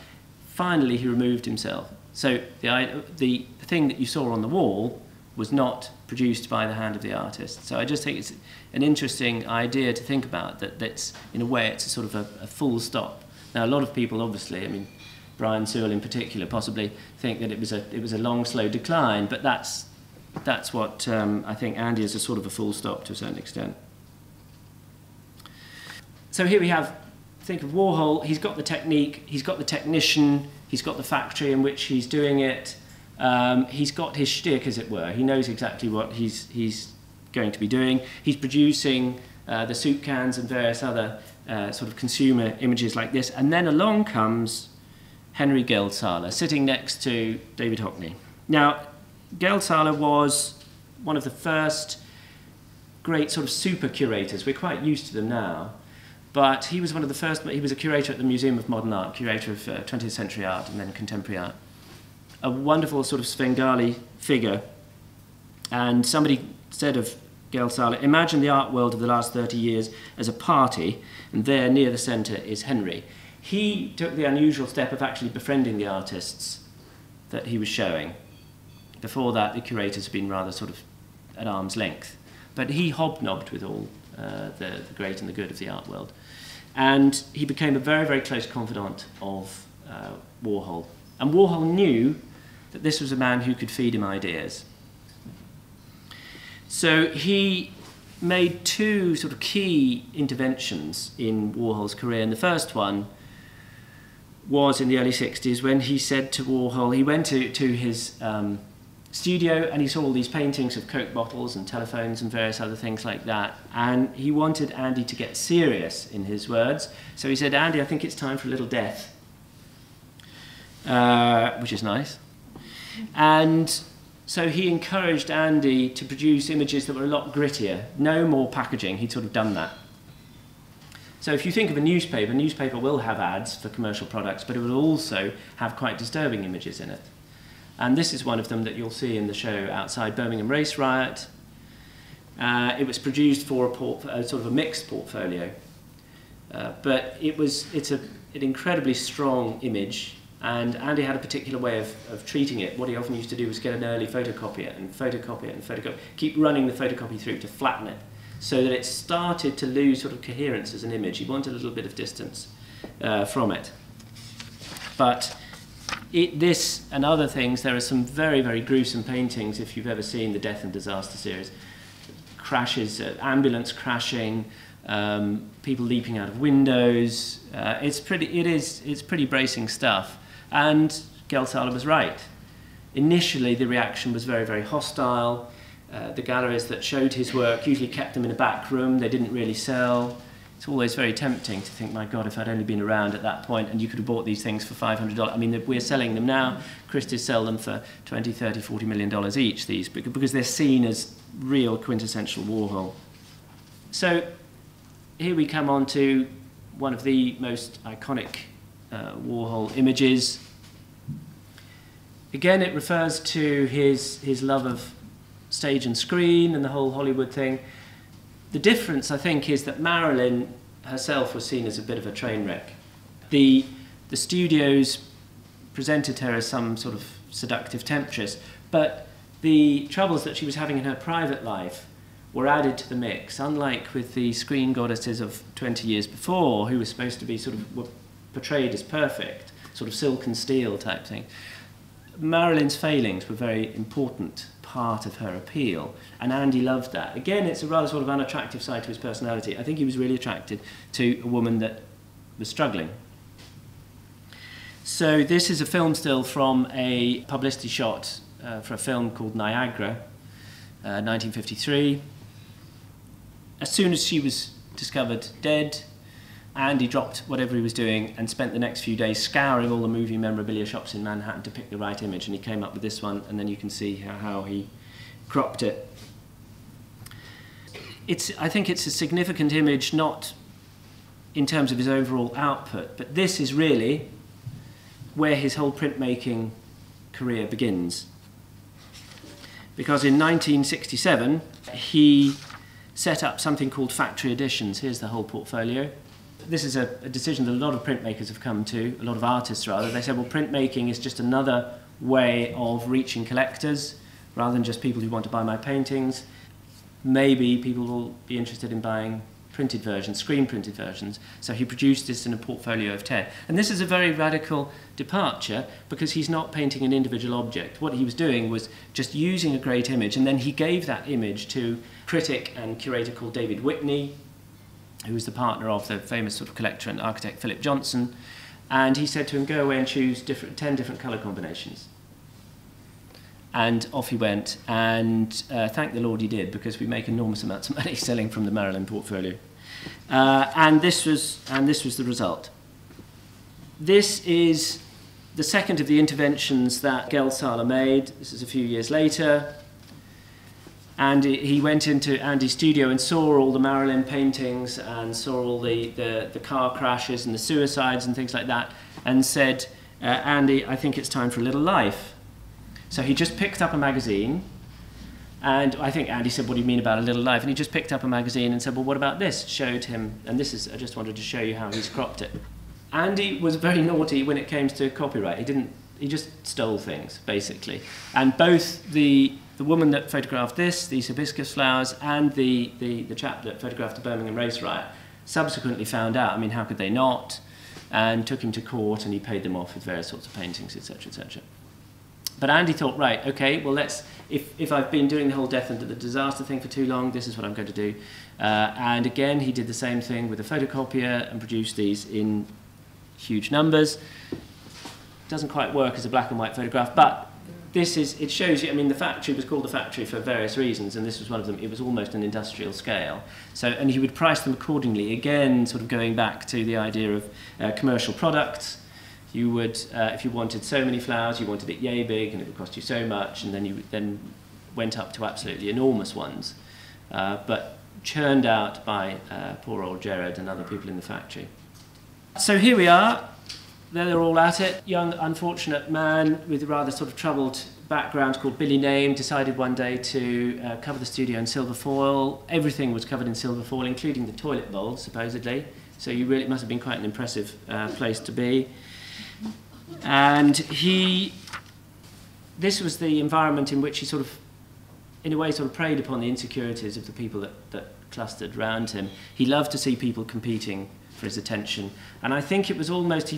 [SPEAKER 1] finally he removed himself. So the thing that you saw on the wall was not produced by the hand of the artist. So I just think it's an interesting idea to think about, that's, in a way, it's a sort of a full stop. Now, a lot of people, obviously, I mean, Brian Sewell in particular, possibly think that it was a long, slow decline, but that's what I think Andy is a sort of a full stop to a certain extent. So here we have, think of Warhol, he's got the technique, he's got the technician, he's got the factory in which he's doing it, he's got his shtick, as it were. He knows exactly what he's going to be doing. He's producing the soup cans and various other sort of consumer images like this, and then along comes Henry Geldzahler, sitting next to David Hockney. Now, Geldzahler was one of the first great sort of super curators. We're quite used to them now, but he was one of the first. He was a curator at the Museum of Modern Art, curator of 20th century art and then contemporary art. A wonderful sort of Svengali figure. And somebody said of Geldzahler, imagine the art world of the last 30 years as a party, and there near the centre is Henry. He took the unusual step of actually befriending the artists that he was showing. Before that, the curators had been rather sort of at arm's length. But he hobnobbed with all the great and the good of the art world. And he became a very, very close confidant of Warhol. And Warhol knew that this was a man who could feed him ideas. So he made two sort of key interventions in Warhol's career. And the first one was in the early 60s when he said to Warhol, he went to his studio, and he saw all these paintings of Coke bottles and telephones and various other things like that, and he wanted Andy to get serious, in his words. So he said, Andy, I think it's time for a little death, which is nice. And so he encouraged Andy to produce images that were a lot grittier, no more packaging. He'd sort of done that. So if you think of a newspaper will have ads for commercial products, but it will also have quite disturbing images in it. And this is one of them that you'll see in the show outside Birmingham Race Riot. It was produced for a sort of a mixed portfolio, but it's an incredibly strong image, and Andy had a particular way of treating it. What he often used to do was get an early photocopier and photocopy it and photocopy, keep running the photocopy through to flatten it, so that it started to lose sort of coherence as an image. He wanted a little bit of distance from it. But this and other things, there are some very, very gruesome paintings, if you've ever seen the Death and Disaster series. Crashes, ambulance crashing, people leaping out of windows. It's pretty bracing stuff. And Geldsala was right. Initially, the reaction was very, very hostile. The galleries that showed his work usually kept them in a back room. They didn't really sell. It's always very tempting to think, my God, if I'd only been around at that point and you could have bought these things for $500. I mean, we're selling them now. Christie sell them for $20, $30, $40 million each, these, because they're seen as real quintessential Warhol. So here we come on to one of the most iconic Warhol images. Again, it refers to his love of stage and screen and the whole Hollywood thing. The difference, I think, is that Marilyn herself was seen as a bit of a train wreck. The studios presented her as some sort of seductive temptress, but the troubles that she was having in her private life were added to the mix, unlike with the screen goddesses of 20 years before, who were supposed to be were portrayed as perfect, sort of silk and steel type thing. Marilyn's failings were a very important part of her appeal, and Andy loved that. Again, it's a rather sort of unattractive side to his personality. I think he was really attracted to a woman that was struggling. So this is a film still from a publicity shot for a film called Niagara, 1953. As soon as she was discovered dead, Andy dropped whatever he was doing and spent the next few days scouring all the movie memorabilia shops in Manhattan to pick the right image, and he came up with this one, and then you can see how he cropped it. I think it's a significant image, not in terms of his overall output, but this is really where his whole printmaking career begins. Because in 1967, he set up something called factory editions. Here's the whole portfolio. This is a decision that a lot of printmakers have come to, a lot of artists rather. They said, well, printmaking is just another way of reaching collectors rather than just people who want to buy my paintings. Maybe people will be interested in buying printed versions, screen printed versions. So he produced this in a portfolio of 10. And this is a very radical departure because he's not painting an individual object. What he was doing was just using a great image, and then he gave that image to a critic and curator called David Whitney, who was the partner of the famous sort of collector and architect Philip Johnson, and he said to him, go away and choose 10 different colour combinations. And off he went, and thank the Lord he did, because we make enormous amounts of money selling from the Marilyn portfolio. And this was the result. This is the second of the interventions that Geldsala made. This is a few years later. And he went into Andy's studio and saw all the Marilyn paintings and saw all the car crashes and the suicides and things like that, and said, Andy, I think it's time for a little life. So he just picked up a magazine, and I think Andy said, what do you mean about a little life? And he just picked up a magazine and said, well, what about this? Showed him, and this is, I just wanted to show you how he's cropped it. Andy was very naughty when it came to copyright. He just stole things, basically. And both the woman that photographed these hibiscus flowers, and the chap that photographed the Birmingham Race Riot subsequently found out. I mean, how could they not? And took him to court, and he paid them off with various sorts of paintings, etc., etc. But Andy thought, right, okay, well, if I've been doing the whole death and the disaster thing for too long, this is what I'm going to do. And again, he did the same thing with a photocopier and produced these in huge numbers. Doesn't quite work as a black and white photograph, but it shows you, I mean, the factory was called the factory for various reasons, and this was one of them. It was almost an industrial scale. So, and he would price them accordingly, again, sort of going back to the idea of commercial products. You would, if you wanted so many flowers, you wanted it yay big, and it would cost you so much, and then you then went up to absolutely enormous ones, but churned out by poor old Gerard and other people in the factory. So here we are. There they're all at it. Young, unfortunate man with a rather sort of troubled background called Billy Name decided one day to cover the studio in silver foil. Everything was covered in silver foil, including the toilet bowls, supposedly. So it must have been quite an impressive place to be. And this was the environment in which he sort of, in a way, sort of preyed upon the insecurities of the people that clustered around him. He loved to see people competing for his attention. And I think it was almost,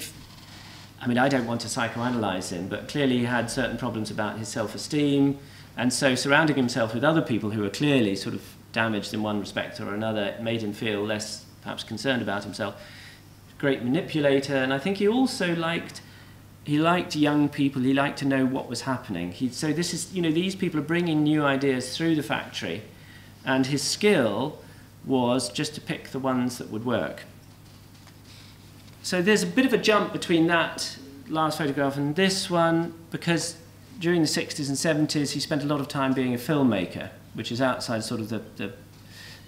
[SPEAKER 1] I mean, I don't want to psychoanalyze him, but clearly he had certain problems about his self-esteem, and so surrounding himself with other people who were clearly sort of damaged in one respect or another made him feel less, perhaps, concerned about himself. Great manipulator, and I think he also liked young people. He liked to know what was happening. So this is, you know, these people are bringing new ideas through the factory, and his skill was just to pick the ones that would work. So there's a bit of a jump between that last photograph and this one, because during the 60s and 70s he spent a lot of time being a filmmaker, which is outside sort of the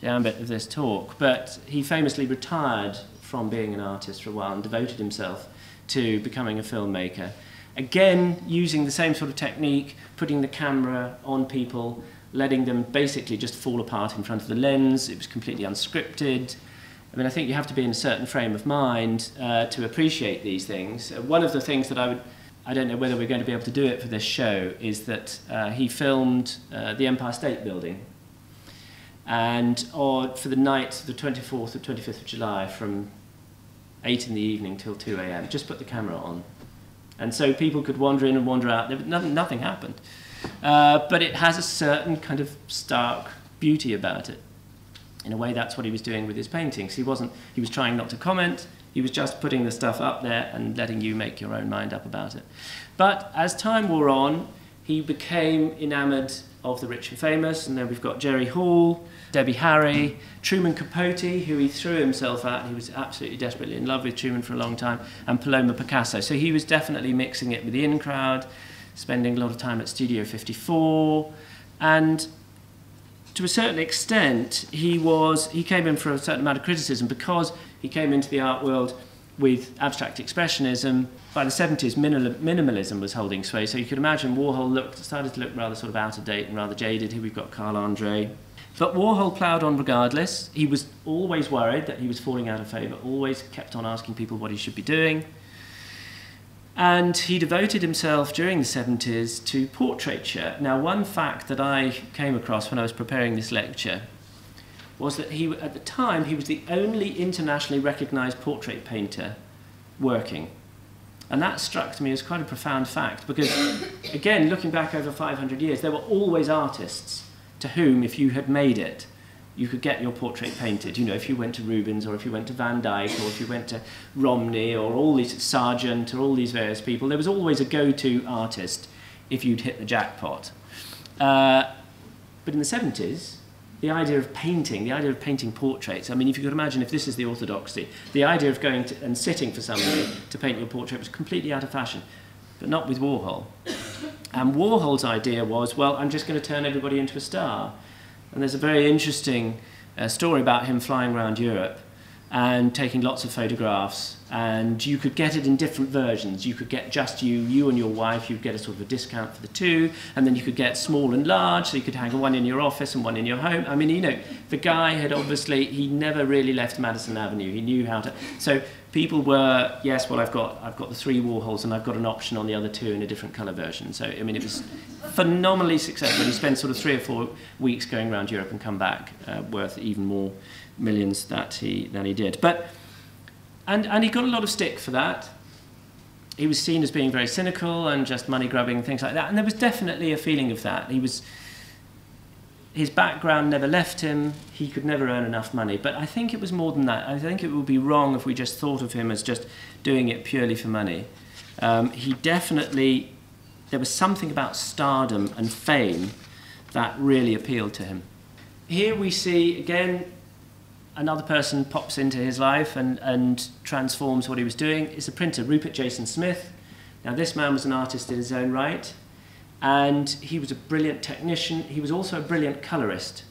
[SPEAKER 1] ambit of this talk. But he famously retired from being an artist for a while and devoted himself to becoming a filmmaker. Again, using the same sort of technique, putting the camera on people, letting them basically just fall apart in front of the lens. It was completely unscripted. I mean, I think you have to be in a certain frame of mind to appreciate these things. One of the things that I don't know whether we're going to be able to do it for this show, is that he filmed the Empire State Building. And for the night, the 24th or 25th of July, from 8 in the evening till 2 a.m., just put the camera on. And so people could wander in and wander out. Nothing happened. But it has a certain kind of stark beauty about it. In a way, that's what he was doing with his paintings. He was trying not to comment. He was just putting the stuff up there and letting you make your own mind up about it. But as time wore on, he became enamored of the rich and famous. And then we've got Jerry Hall, Debbie Harry, Truman Capote, who he threw himself at. He was absolutely desperately in love with Truman for a long time, and Paloma Picasso. So he was definitely mixing it with the in-crowd, spending a lot of time at Studio 54, and to a certain extent, he came in for a certain amount of criticism because he came into the art world with abstract expressionism. By the 70s, minimalism was holding sway, so you could imagine Warhol started to look rather sort of out of date and rather jaded. Here we've got Carl Andre. But Warhol ploughed on regardless. He was always worried that he was falling out of favour, always kept on asking people what he should be doing. And he devoted himself during the 70s to portraiture. Now, one fact that I came across when I was preparing this lecture was that at the time, he was the only internationally recognised portrait painter working. And that struck me as quite a profound fact, because, again, looking back over 500 years, there were always artists to whom, if you had made it, you could get your portrait painted. You know, if you went to Rubens, or if you went to Van Dyck, or if you went to Romney, or all these Sargent, or all these various people, there was always a go-to artist if you'd hit the jackpot. But in the 70s, the idea of painting portraits, I mean, if you could imagine if this is the orthodoxy, the idea of going to and sitting for somebody to paint your portrait was completely out of fashion, but not with Warhol. And Warhol's idea was, well, I'm just going to turn everybody into a star. And there's a very interesting story about him flying around Europe and taking lots of photographs, and you could get it in different versions. You could get just you and your wife, you'd get a sort of a discount for the two, and then you could get small and large, so you could hang one in your office and one in your home. I mean, you know, the guy had obviously, he never really left Madison Avenue. He knew how to, so people were, yes, well, I've got the 3 Warhols and I've got an option on the other 2 in a different colour version. So, I mean, it was phenomenally successful. He spent sort of 3 or 4 weeks going around Europe and come back worth even more millions than he did. But and he got a lot of stick for that. He was seen as being very cynical and just money grubbing and things like that. And there was definitely a feeling of that. His background never left him. He could never earn enough money. But I think it was more than that. I think it would be wrong if we just thought of him as just doing it purely for money. He definitely there was something about stardom and fame that really appealed to him. Here we see, again, another person pops into his life and transforms what he was doing. It's a printer, Rupert Jason Smith. Now, this man was an artist in his own right, and he was a brilliant technician. He was also a brilliant colorist.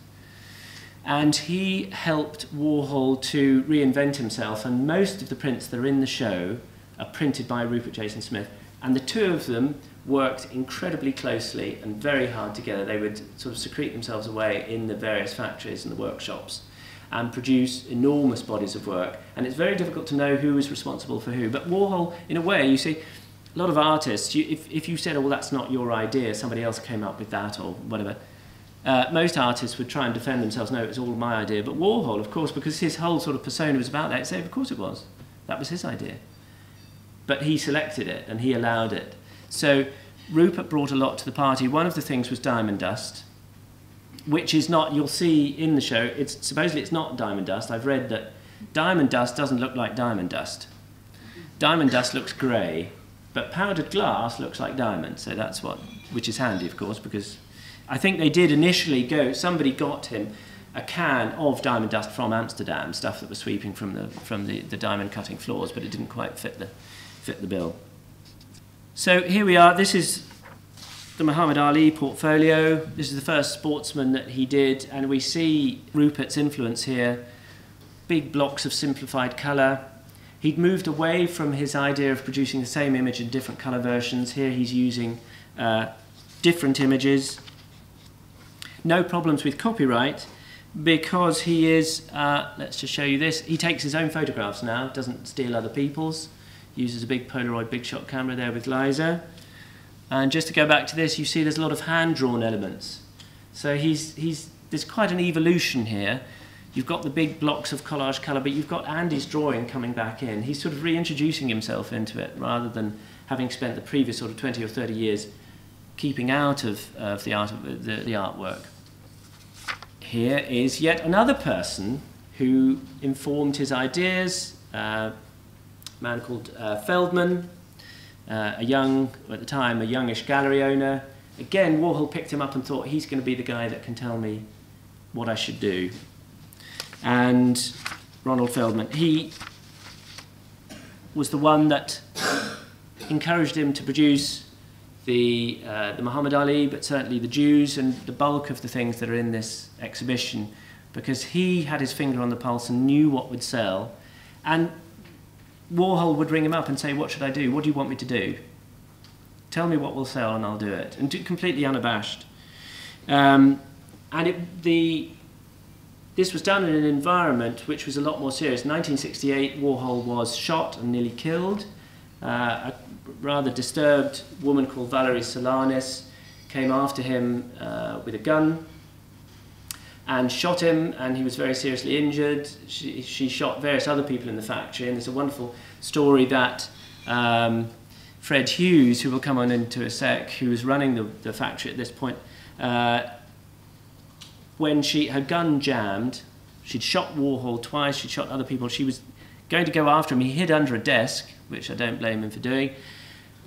[SPEAKER 1] And he helped Warhol to reinvent himself, and most of the prints that are in the show are printed by Rupert Jason Smith. And the two of them worked incredibly closely and very hard together. They would sort of secrete themselves away in the various factories and the workshops and produce enormous bodies of work. And it's very difficult to know who was responsible for who. But Warhol, in a way, you see, a lot of artists, if you said, oh, well, that's not your idea, somebody else came up with that or whatever, most artists would try and defend themselves, no, it was all my idea. But Warhol, of course, because his whole sort of persona was about that, he'd say, of course it was. That was his idea. But he selected it and he allowed it. So Rupert brought a lot to the party. One of the things was diamond dust, which is not, you'll see in the show, supposedly it's not diamond dust. I've read that diamond dust doesn't look like diamond dust. Diamond dust looks grey, but powdered glass looks like diamond. So that's what, which is handy, of course, because I think they did initially go, somebody got him a can of diamond dust from Amsterdam, stuff that was sweeping from the diamond cutting floors, but it didn't quite fit the bill. So here we are. This is the Muhammad Ali portfolio. This is the first sportsman that he did, and we see Rupert's influence here. Big blocks of simplified colour. He'd moved away from his idea of producing the same image in different colour versions. Here he's using different images. No problems with copyright because he is, let's just show you this, he takes his own photographs now, doesn't steal other people's, uses a big Polaroid big shot camera there with Liza. And just to go back to this, you see there's a lot of hand-drawn elements. So there's quite an evolution here. You've got the big blocks of collage colour, but you've got Andy's drawing coming back in. He's sort of reintroducing himself into it rather than having spent the previous sort of 20 or 30 years keeping out of the artwork. Here is yet another person who informed his ideas, a man called Feldman, at the time, a youngish gallery owner. Again, Warhol picked him up and thought, he's going to be the guy that can tell me what I should do. And Ronald Feldman, he was the one that encouraged him to produce the Muhammad Ali, but certainly the Jews and the bulk of the things that are in this exhibition, because he had his finger on the pulse and knew what would sell. And Warhol would ring him up and say, what should I do? What do you want me to do? Tell me what will sell and I'll do it. And completely unabashed. This was done in an environment which was a lot more serious. In 1968, Warhol was shot and nearly killed. A rather disturbed woman called Valerie Solanas came after him with a gun and shot him, and he was very seriously injured. She shot various other people in the factory, and there's a wonderful story that Fred Hughes, who will come on into a sec, who was running the factory at this point, when her gun jammed, she'd shot Warhol twice, she'd shot other people, she was going to go after him. He hid under a desk, which I don't blame him for doing,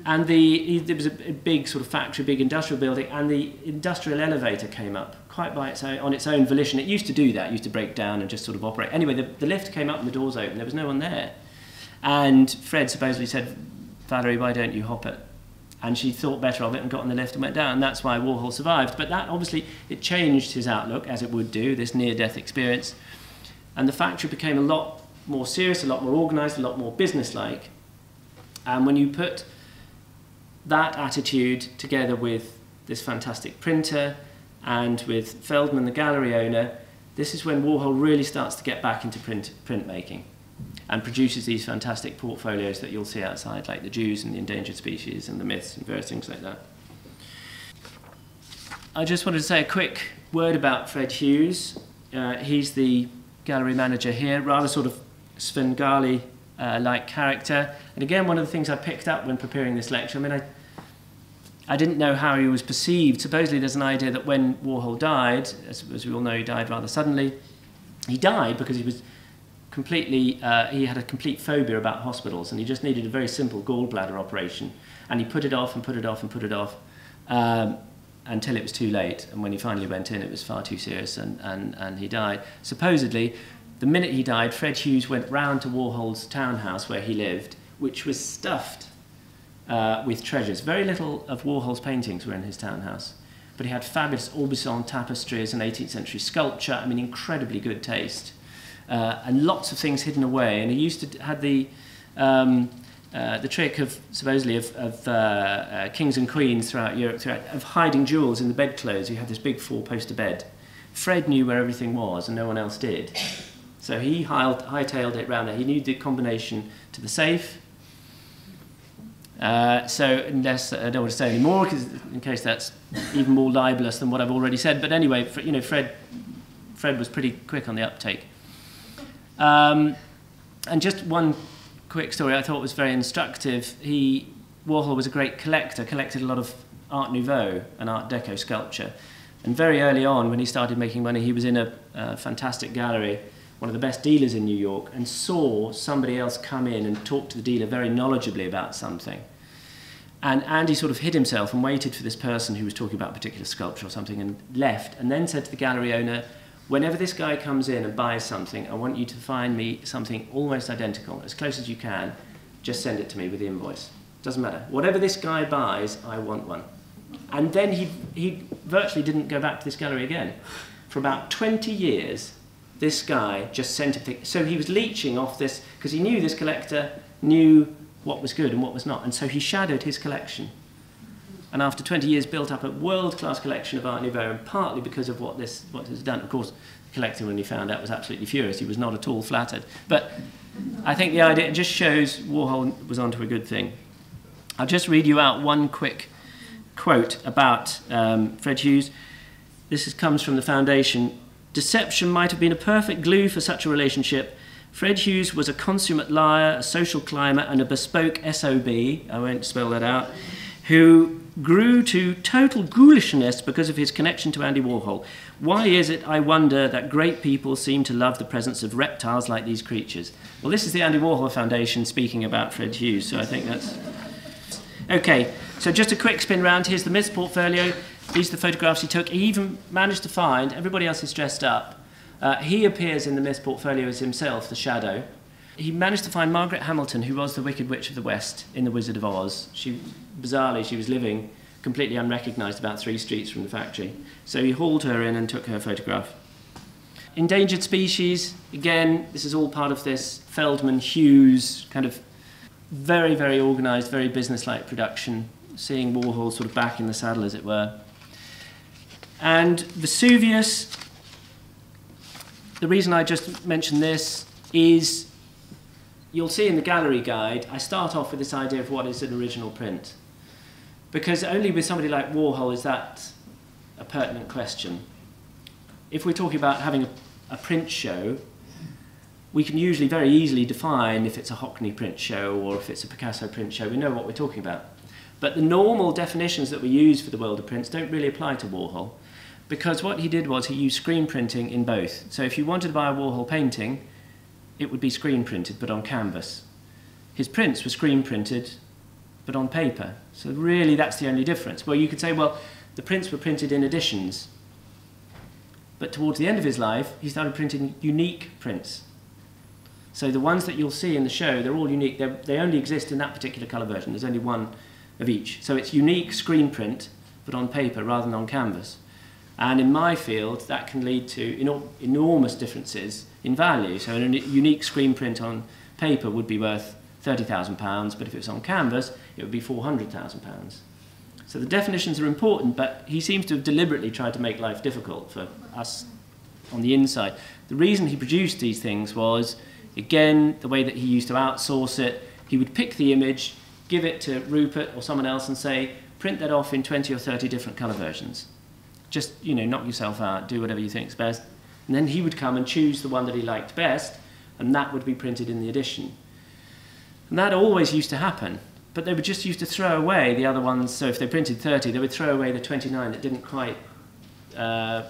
[SPEAKER 1] and there was a big sort of factory, big industrial building, and the industrial elevator came up quite on its own volition. It used to do that, it used to break down and just sort of operate. Anyway, the lift came up and the doors opened, there was no one there. And Fred supposedly said, Valerie, why don't you hop it? And she thought better of it and got on the lift and went down, and that's why Warhol survived. But that, obviously, it changed his outlook, as it would do, this near-death experience. And the factory became a lot more serious, a lot more organised, a lot more business-like. And when you put that attitude together with this fantastic printer and with Feldman, the gallery owner, this is when Warhol really starts to get back into printmaking and produces these fantastic portfolios that you'll see outside, like the Jews and the endangered species and the myths and various things like that. I just wanted to say a quick word about Fred Hughes. He's the gallery manager here, rather sort of Svengali-like character. And again, one of the things I picked up when preparing this lecture, I mean, I didn't know how he was perceived. Supposedly there's an idea that when Warhol died, as we all know, he died rather suddenly, he died because he was completely, he had a complete phobia about hospitals, and he just needed a very simple gallbladder operation, and he put it off and put it off and put it off until it was too late, and when he finally went in it was far too serious, and he died. Supposedly, the minute he died, Fred Hughes went round to Warhol's townhouse where he lived, which was stuffed with treasures. Very little of Warhol's paintings were in his townhouse, but he had fabulous Aubusson tapestries and 18th century sculpture, I mean incredibly good taste. And lots of things hidden away, and he used to have the trick of supposedly of kings and queens throughout Europe of hiding jewels in the bedclothes. He had this big four-poster bed. Fred knew where everything was, and no one else did. So he hightailed it round there. He knew the combination to the safe. So unless I don't want to say any more, in case that's even more libelous than what I've already said. But anyway, you know, Fred was pretty quick on the uptake. And just one quick story I thought was very instructive. Warhol was a great collector, collected a lot of Art Nouveau and Art Deco sculpture. And very early on, when he started making money, he was in a fantastic gallery, one of the best dealers in New York, and saw somebody else come in and talk to the dealer very knowledgeably about something. And Andy sort of hid himself and waited for this person who was talking about a particular sculpture or something, and left, and then said to the gallery owner, whenever this guy comes in and buys something, I want you to find me something almost identical, as close as you can, just send it to me with the invoice. Doesn't matter. Whatever this guy buys, I want one. And then he virtually didn't go back to this gallery again. For about 20 years, this guy just sent it. So he was leeching off this, because he knew this collector knew what was good and what was not. And so he shadowed his collection. And after 20 years, built up a world-class collection of Art Nouveau, and partly because of what this has done. Of course, the collector, when he found out, was absolutely furious. He was not at all flattered. But I think the idea, it just shows Warhol was onto a good thing. I'll just read you out one quick quote about Fred Hughes. This comes from the Foundation. Deception might have been a perfect glue for such a relationship. Fred Hughes was a consummate liar, a social climber, and a bespoke SOB, I won't spell that out, who grew to total ghoulishness because of his connection to Andy Warhol. Why is it, I wonder, that great people seem to love the presence of reptiles like these creatures? Well, this is the Andy Warhol Foundation speaking about Fred Hughes, so I think that's... Okay, so just a quick spin round. Here's the Myths portfolio. These are the photographs he took. He even managed to find, everybody else is dressed up. He appears in the Myths portfolio as himself, the shadow. He managed to find Margaret Hamilton, who was the Wicked Witch of the West in The Wizard of Oz. Bizarrely, she was living completely unrecognised about 3 streets from the factory. So he hauled her in and took her photograph. Endangered species, again, this is all part of this Feldman Hughes kind of very, very organised, very business-like production, seeing Warhol sort of back in the saddle, as it were. And Vesuvius, the reason I just mentioned this is, you'll see in the gallery guide, I start off with this idea of what is an original print. Because only with somebody like Warhol is that a pertinent question. If we're talking about having a print show, we can usually very easily define if it's a Hockney print show or if it's a Picasso print show. We know what we're talking about. But the normal definitions that we use for the world of prints don't really apply to Warhol, because what he did was he used screen printing in both. So if you wanted to buy a Warhol painting, it would be screen printed but on canvas. His prints were screen printed but on paper. So really that's the only difference. Well, you could say, well, the prints were printed in editions, but towards the end of his life, he started printing unique prints. So the ones that you'll see in the show, they're all unique. They only exist in that particular colour version. There's only one of each. So it's unique screen print, but on paper rather than on canvas. And in my field, that can lead to enormous differences in value. So a unique screen print on paper would be worth £30,000, but if it was on canvas, it would be £400,000. So the definitions are important, but he seems to have deliberately tried to make life difficult for us on the inside. The reason he produced these things was, again, the way that he used to outsource it. He would pick the image, give it to Rupert or someone else and say, print that off in 20 or 30 different colour versions. Just, knock yourself out, do whatever you think's best. And then he would come and choose the one that he liked best, and that would be printed in the edition. And that always used to happen, but they would just used to throw away the other ones. So if they printed 30, they would throw away the 29 that didn't quite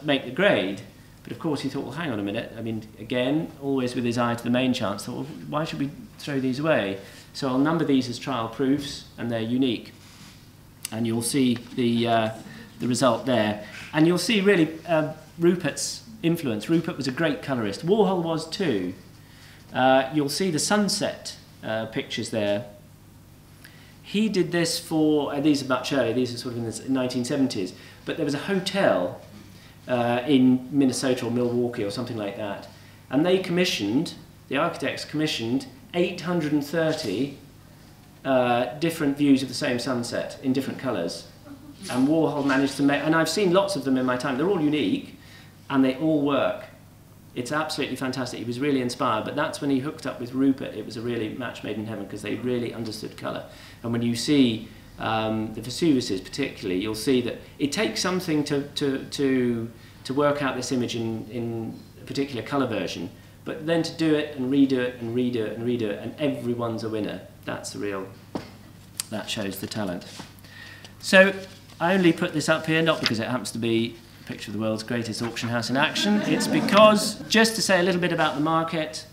[SPEAKER 1] make the grade. But of course he thought, well, hang on a minute. I mean, again, always with his eye to the main chance, thought, well, why should we throw these away? So I'll number these as trial proofs, and they're unique. And you'll see the result there. And you'll see really Rupert's influence. Rupert was a great colourist. Warhol was too. You'll see the sunset pictures there. He did this for, these are much earlier, these are sort of in the 1970s, but there was a hotel in Minnesota or Milwaukee or something like that, and they commissioned, the architects commissioned 830 different views of the same sunset in different colours, and Warhol managed to make, and I've seen lots of them in my time, they're all unique and they all work. It's absolutely fantastic. He was really inspired, but that's when he hooked up with Rupert. It was a really match made in heaven because they really understood colour. And when you see the Vesuviuses particularly, you'll see that it takes something to work out this image in a particular colour version, but then to do it and redo it and redo it and redo it, and everyone's a winner. That's the real, that shows the talent. So I only put this up here, not because it happens to be a picture of the world's greatest auction house in action, it's because, just to say a little bit about the market,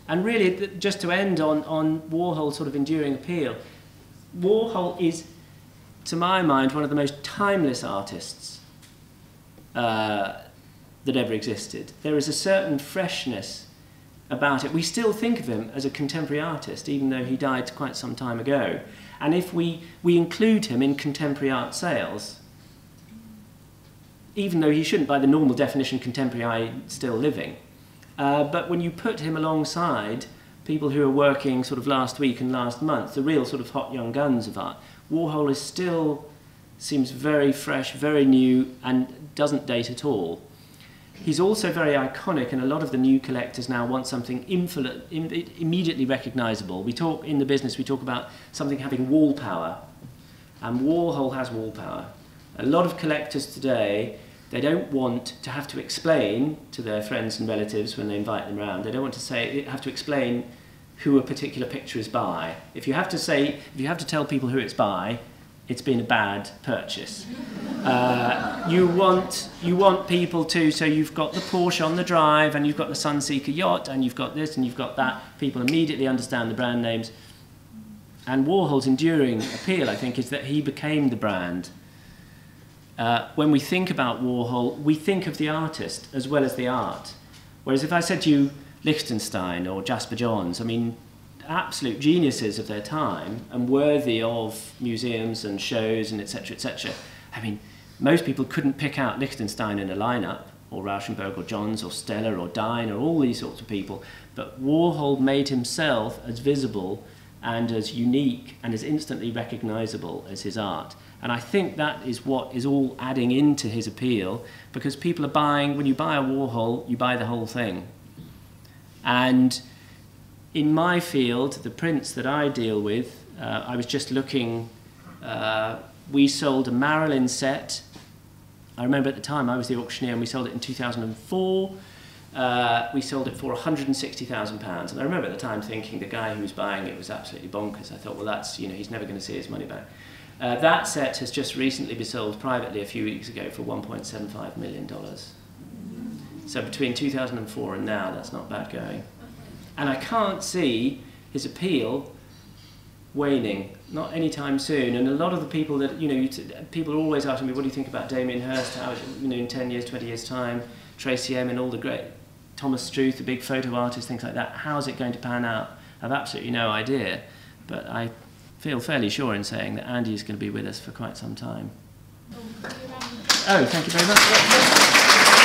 [SPEAKER 1] and really just to end on Warhol's sort of enduring appeal. Warhol is, to my mind, one of the most timeless artists that ever existed. There is a certain freshness about it. We still think of him as a contemporary artist, even though he died quite some time ago. And if we include him in contemporary art sales, even though he shouldn't, by the normal definition, contemporary eye still living, but when you put him alongside people who are working sort of last week and last month, the real sort of hot young guns of art, Warhol is still seems very fresh, very new, and doesn't date at all. He's also very iconic, and a lot of the new collectors now want something immediately recognisable. We talk in the business, we talk about something having wall power, and Warhol has wall power. A lot of collectors today, they don't want to have to explain to their friends and relatives when they invite them around. They don't want to have to explain who a particular picture is by. If you have to tell people who it's by, it's been a bad purchase. You want people to, so you've got the Porsche on the drive, and you've got the Sunseeker yacht, and you've got this, and you've got that. People immediately understand the brand names. And Warhol's enduring appeal, I think, is that he became the brand. When we think about Warhol, we think of the artist as well as the art. Whereas if I said to you Lichtenstein or Jasper Johns, I mean, absolute geniuses of their time and worthy of museums and shows and etc., etc. I mean, most people couldn't pick out Lichtenstein in a lineup, or Rauschenberg or Johns or Stella or Dine or all these sorts of people, but Warhol made himself as visible and as unique and as instantly recognisable as his art. And I think that is what is all adding into his appeal, because people are buying, when you buy a Warhol, you buy the whole thing. And in my field, the prints that I deal with, I was just looking, we sold a Marilyn set. I remember at the time I was the auctioneer, and we sold it in 2004. We sold it for £160,000, and I remember at the time thinking the guy who was buying it was absolutely bonkers. I thought, well, that's, you know, he's never going to see his money back. That set has just recently been sold privately a few weeks ago for $1.75 million. So between 2004 and now, that's not bad going. And I can't see his appeal waning, not anytime soon. And a lot of the people that, you know, people are always asking me, what do you think about Damien Hirst, how, you know, in 10 years, 20 years' time, Tracy M and all the great, Thomas Struth, the big photo artist, things like that. How's it going to pan out? I've absolutely no idea. But I feel fairly sure in saying that Andy is going to be with us for quite some time. Oh, thank you very much.